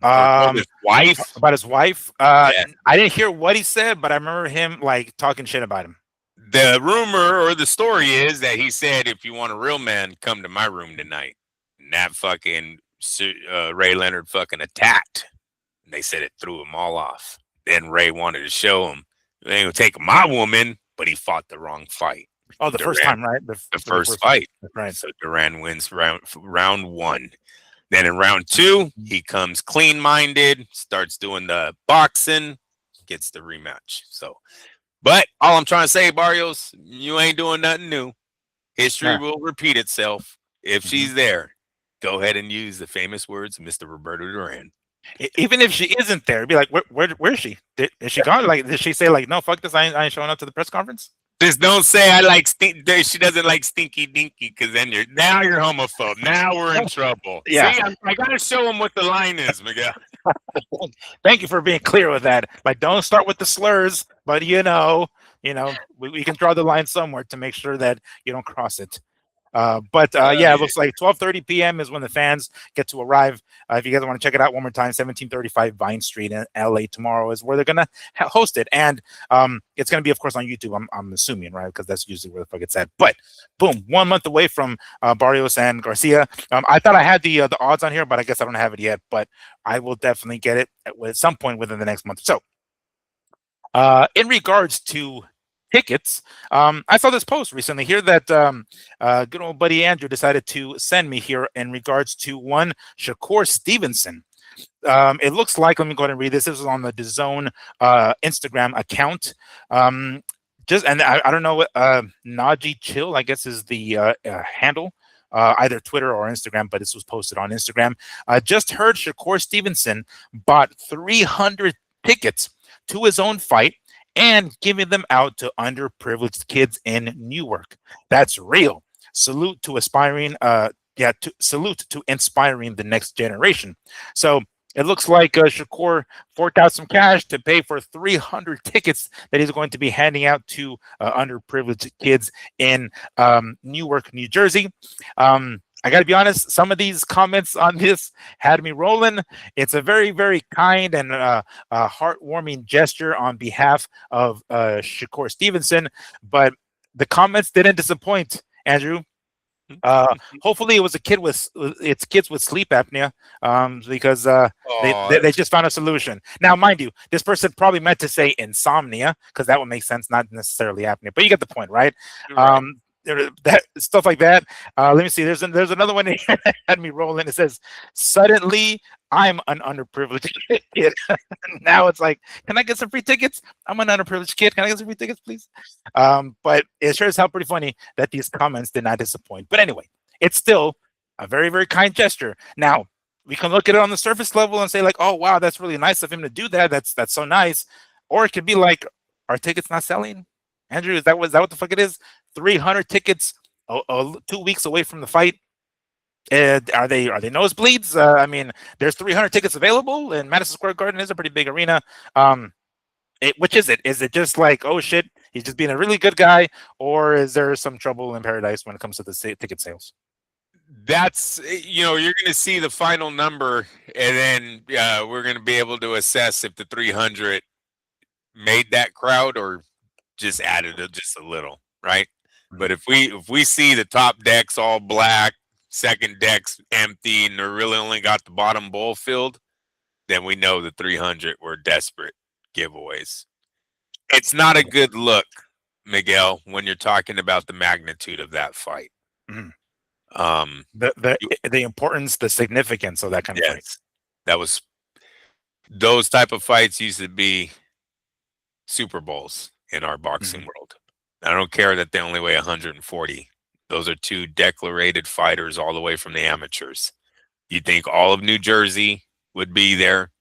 About his wife. I didn't hear what he said, but I remember him like talking shit about him. The rumor or the story is that he said, if you want a real man, come to my room tonight. And that fucking Ray Leonard fucking attacked. And they said it threw him all off. Then Ray wanted to show him, they ain't take my woman, but he fought the wrong fight. Oh, the first time, right? The first fight. Right. So Duran wins round one. Then in round two, he comes clean-minded, starts doing the boxing, gets the rematch. So, but all I'm trying to say, Barrios, you ain't doing nothing new. History will repeat itself. If she's there, go ahead and use the famous words of Mr. Roberto Duran. Even if she isn't there, be like, where is she? Is she gone? Like, did she say like, no, fuck this, I ain't showing up to the press conference? Just don't say I like she doesn't like stinky dinky, because then you're homophobe. Now we're in trouble. Yeah. See, I gotta show him what the line is, Miguel. Thank you for being clear with that. Like, don't start with the slurs, but you know, we can draw the line somewhere to make sure that you don't cross it. Yeah, it looks like 12:30 p.m. is when the fans get to arrive. If you guys want to check it out one more time, 1735 Vine Street in LA tomorrow is where they're gonna host it, and it's gonna be, of course, on YouTube. I'm assuming, right? Because that's usually where the fuck it's at. But boom, 1 month away from Barrios and Garcia. I thought I had the odds on here, but I guess I don't have it yet. But I will definitely get it at some point within the next month. So, in regards to tickets. I saw this post recently here that good old buddy Andrew decided to send me here in regards to one Shakur Stevenson. It looks like, let me go ahead and read this. This is on the DAZN Instagram account. Just and I don't know what Naji Chill, I guess, is the handle. Either Twitter or Instagram, but this was posted on Instagram. Just heard Shakur Stevenson bought 300 tickets to his own fight and giving them out to underprivileged kids in Newark. That's real. Salute to aspiring, salute to inspiring the next generation. So it looks like Shakur forked out some cash to pay for 300 tickets that he's going to be handing out to underprivileged kids in Newark, New Jersey. I got to be honest, some of these comments on this had me rolling. It's a very, very kind and heartwarming gesture on behalf of Shakur Stevenson, but the comments didn't disappoint, Andrew. Hopefully it was a kid with it's kids with sleep apnea, because they just found a solution. Now, mind you, this person probably meant to say insomnia because that would make sense, not necessarily apnea. But you get the point, right? Right. That stuff like that. Let me see. There's another one here that had me rolling. It says, "Suddenly, I'm an underprivileged kid." Now it's like, can I get some free tickets? I'm an underprivileged kid. Can I get some free tickets, please? But it sure is how pretty funny that these comments did not disappoint. But anyway, it's still a very, very kind gesture. Now, we can look at it on the surface level and say, like, oh, wow, that's really nice of him to do that. That's so nice. Or it could be like, are tickets not selling? Andrew, is that what the fuck it is? 300 tickets 2 weeks away from the fight. Are they nosebleeds? I mean, there's 300 tickets available, and Madison Square Garden is a pretty big arena. Which is it? Is it just like, oh shit, he's just being a really good guy, or is there some trouble in paradise when it comes to the ticket sales? That's, you're going to see the final number, and then we're going to be able to assess if the 300 made that crowd or just added just a little, right? But if we see the top decks all black, second deck's empty, and they really only got the bottom bowl filled, then we know the 300 were desperate giveaways. It's not a good look, Miguel, when you're talking about the magnitude of that fight. Mm-hmm. The importance, the significance of that kind of fight. That was, those type of fights used to be Super Bowls in our boxing world. I don't care that they only weigh 140. Those are two declarated fighters all the way from the amateurs. You think all of New Jersey would be there?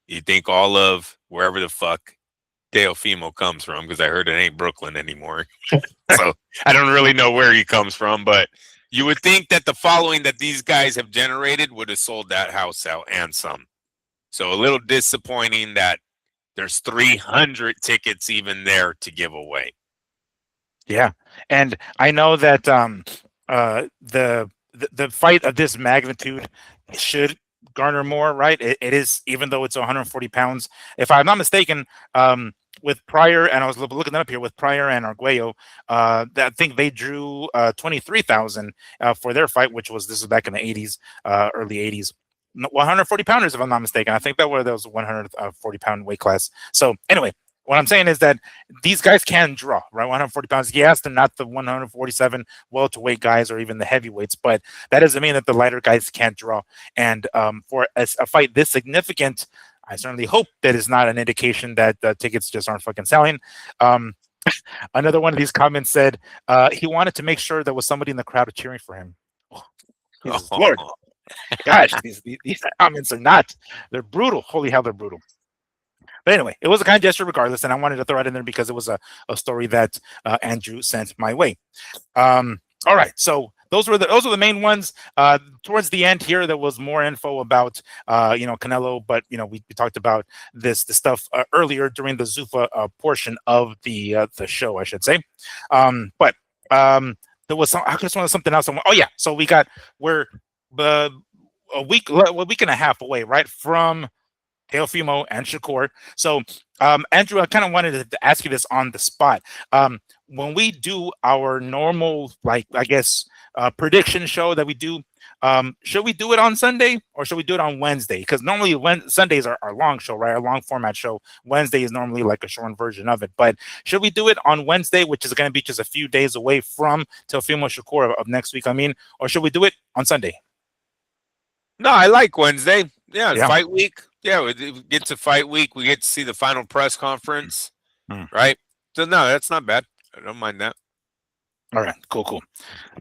You think all of wherever the fuck Teofimo comes from, because I heard it ain't Brooklyn anymore. So I don't really know where he comes from, but you would think that the following that these guys have generated would have sold that house out and some. So a little disappointing that there's 300 tickets even there to give away. Yeah, and I know that the fight of this magnitude should garner more, right? It is, even though it's 140 pounds. If I'm not mistaken, with Pryor, and I was looking that up here, with Pryor and Arguello, I think they drew 23,000 for their fight, this was back in the 80s, early 80s. 140 pounders, if I'm not mistaken. I think that was 140 pound weight class. So anyway, what I'm saying is that these guys can draw, right? 140 pounds. Yes, they're not the 147 welterweight guys or even the heavyweights, but that doesn't mean that the lighter guys can't draw. And for a fight this significant, I certainly hope that is not an indication that tickets just aren't fucking selling. Another one of these comments said he wanted to make sure there was somebody in the crowd cheering for him. Oh, Jesus Lord. Gosh, these comments they're brutal. Holy hell, they're brutal. But anyway, it was a kind gesture regardless, and I wanted to throw it in there because it was a story that Andrew sent my way. All right, so those were the main ones. Towards the end here, there was more info about Canelo, but we talked about the stuff earlier during the Zuffa portion of the show, I should say. But there was I just wanted something else. Oh yeah, so we're a week and a half away, right, from Teofimo and Shakur. So, Andrew, I kind of wanted to ask you this on the spot. When we do our normal, like, I guess, prediction show that we do. Should we do it on Sunday or should we do it on Wednesday? Because normally Sundays are our long show, right? Our long format show. Wednesday is normally like a short version of it. But should we do it on Wednesday, which is going to be just a few days away from Teofimo Shakur of next week? I mean, or should we do it on Sunday? No, I like Wednesday. Yeah, Yeah. fight week. Yeah, we get to fight week. We get to see the final press conference, right? So no, that's not bad. I don't mind that. All right, cool.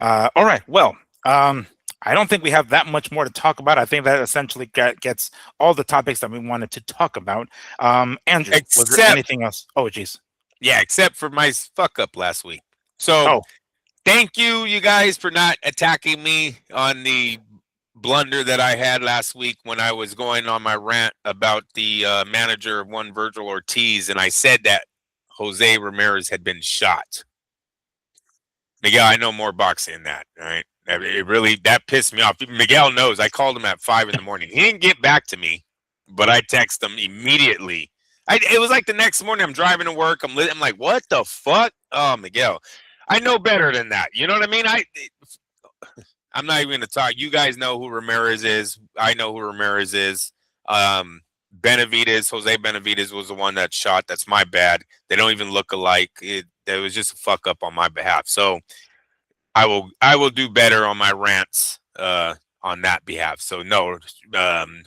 All right, well, I don't think we have that much more to talk about. I think that essentially gets all the topics that we wanted to talk about. Andrew, was there anything else? Oh, geez. Yeah, except for my fuck up last week. So thank you guys, for not attacking me on the blunder that I had last week when I was going on my rant about the manager of one Virgil Ortiz, and I said that Jose Ramirez had been shot. Miguel, I know more boxing than that, all right? It really, that pissed me off. Miguel knows. I called him at 5 in the morning. He didn't get back to me, but I texted him immediately. It was like the next morning. I'm driving to work. I'm like, what the fuck? Oh, Miguel, I know better than that. You know what I mean? I'm not even going to talk. You guys know who Ramirez is. I know who Ramirez is. Benavidez, Jose Benavidez was the one that shot. That's my bad. They don't even look alike. It was just a fuck up on my behalf. So I will do better on my rants on that behalf. So no,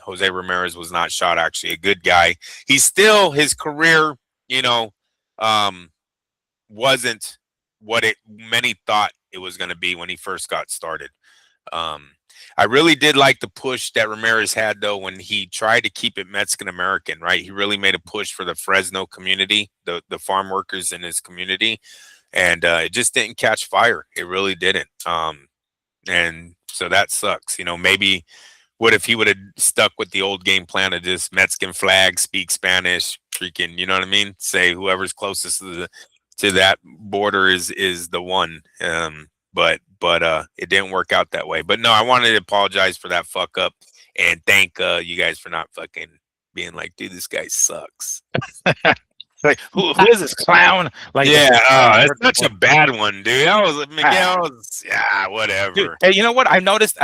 Jose Ramirez was not shot. Actually, a good guy. He's still, his career, wasn't what many thought it was going to be when he first got started. I really did like the push that Ramirez had, though, when he tried to keep it Mexican American, right? He really made a push for the Fresno community, the farm workers in his community, and it just didn't catch fire. It really didn't. And so that sucks. Maybe what if he would have stuck with the old game plan of just Mexican flag, speak Spanish, freaking, you know what I mean? Say whoever's closest to that border is the one. But it didn't work out that way. But no, I wanted to apologize for that fuck up and thank you guys for not fucking being like, dude, this guy sucks. Like, who is this clown? Like, yeah, it's such a bad one, dude. I was like, Miguel, yeah, whatever. Dude, hey, you know what? I've noticed,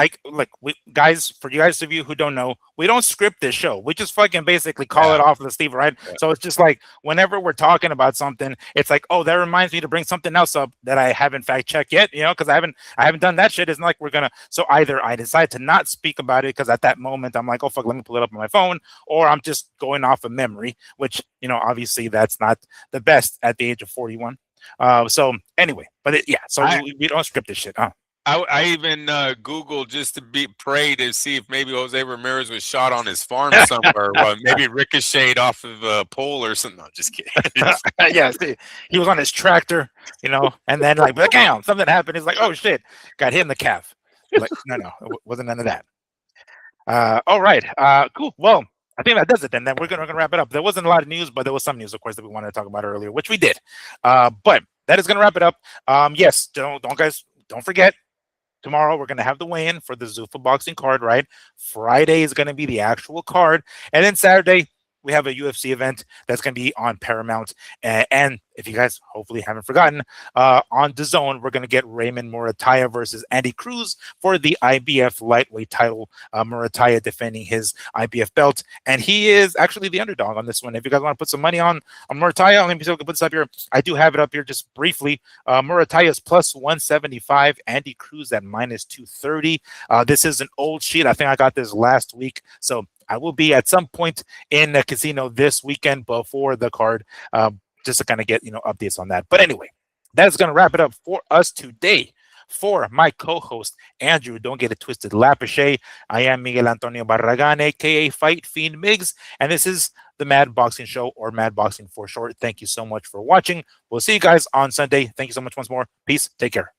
guys, for you guys of you who don't know, we don't script this show. We just fucking basically call it off the Steve, right? Yeah. So it's just like whenever we're talking about something, it's like, oh, that reminds me to bring something else up that I haven't fact checked yet, because I haven't done that shit. It's not like we're gonna. So either I decide to not speak about it because at that moment I'm like, oh fuck, let me pull it up on my phone, or I'm just going off of memory, which obviously that's not the best at the age of 41. So anyway, but we don't script this shit, huh? I even Googled just to pray to see if maybe Jose Ramirez was shot on his farm somewhere, or maybe ricocheted off of a pole or something. No, just kidding. Yeah, see, he was on his tractor, and then like, damn, something happened. He's like, oh shit, got hit in the calf. Like, no, it wasn't none of that. All right, cool. Well, I think that does it then. Then we're gonna wrap it up. There wasn't a lot of news, but there was some news, of course, that we wanted to talk about earlier, which we did. But that is gonna wrap it up. Yes, don't forget. Tomorrow we're going to have the weigh-in for the Zuffa boxing card, right? Friday is going to be the actual card. And then Saturday, we have a UFC event that's going to be on Paramount. And if you guys hopefully haven't forgotten, on DAZN, we're going to get Raymond Murataya versus Andy Cruz for the IBF lightweight title. Murataya defending his IBF belt. And he is actually the underdog on this one. If you guys want to put some money on Murataya, let me see if I can put this up here. I do have it up here just briefly. Murataya is plus 175. Andy Cruz at minus 230. This is an old sheet. I think I got this last week. So I will be at some point in the casino this weekend before the card, just to kind of get updates on that. But anyway, that's going to wrap it up for us today. For my co-host Andrew, don't get it twisted, Lapache. I am Miguel Antonio Barragan, aka Fight Fiend Miggs, and this is the Mad Boxing Show, or Mad Boxing for short. Thank you so much for watching. We'll see you guys on Sunday. Thank you so much once more. Peace. Take care.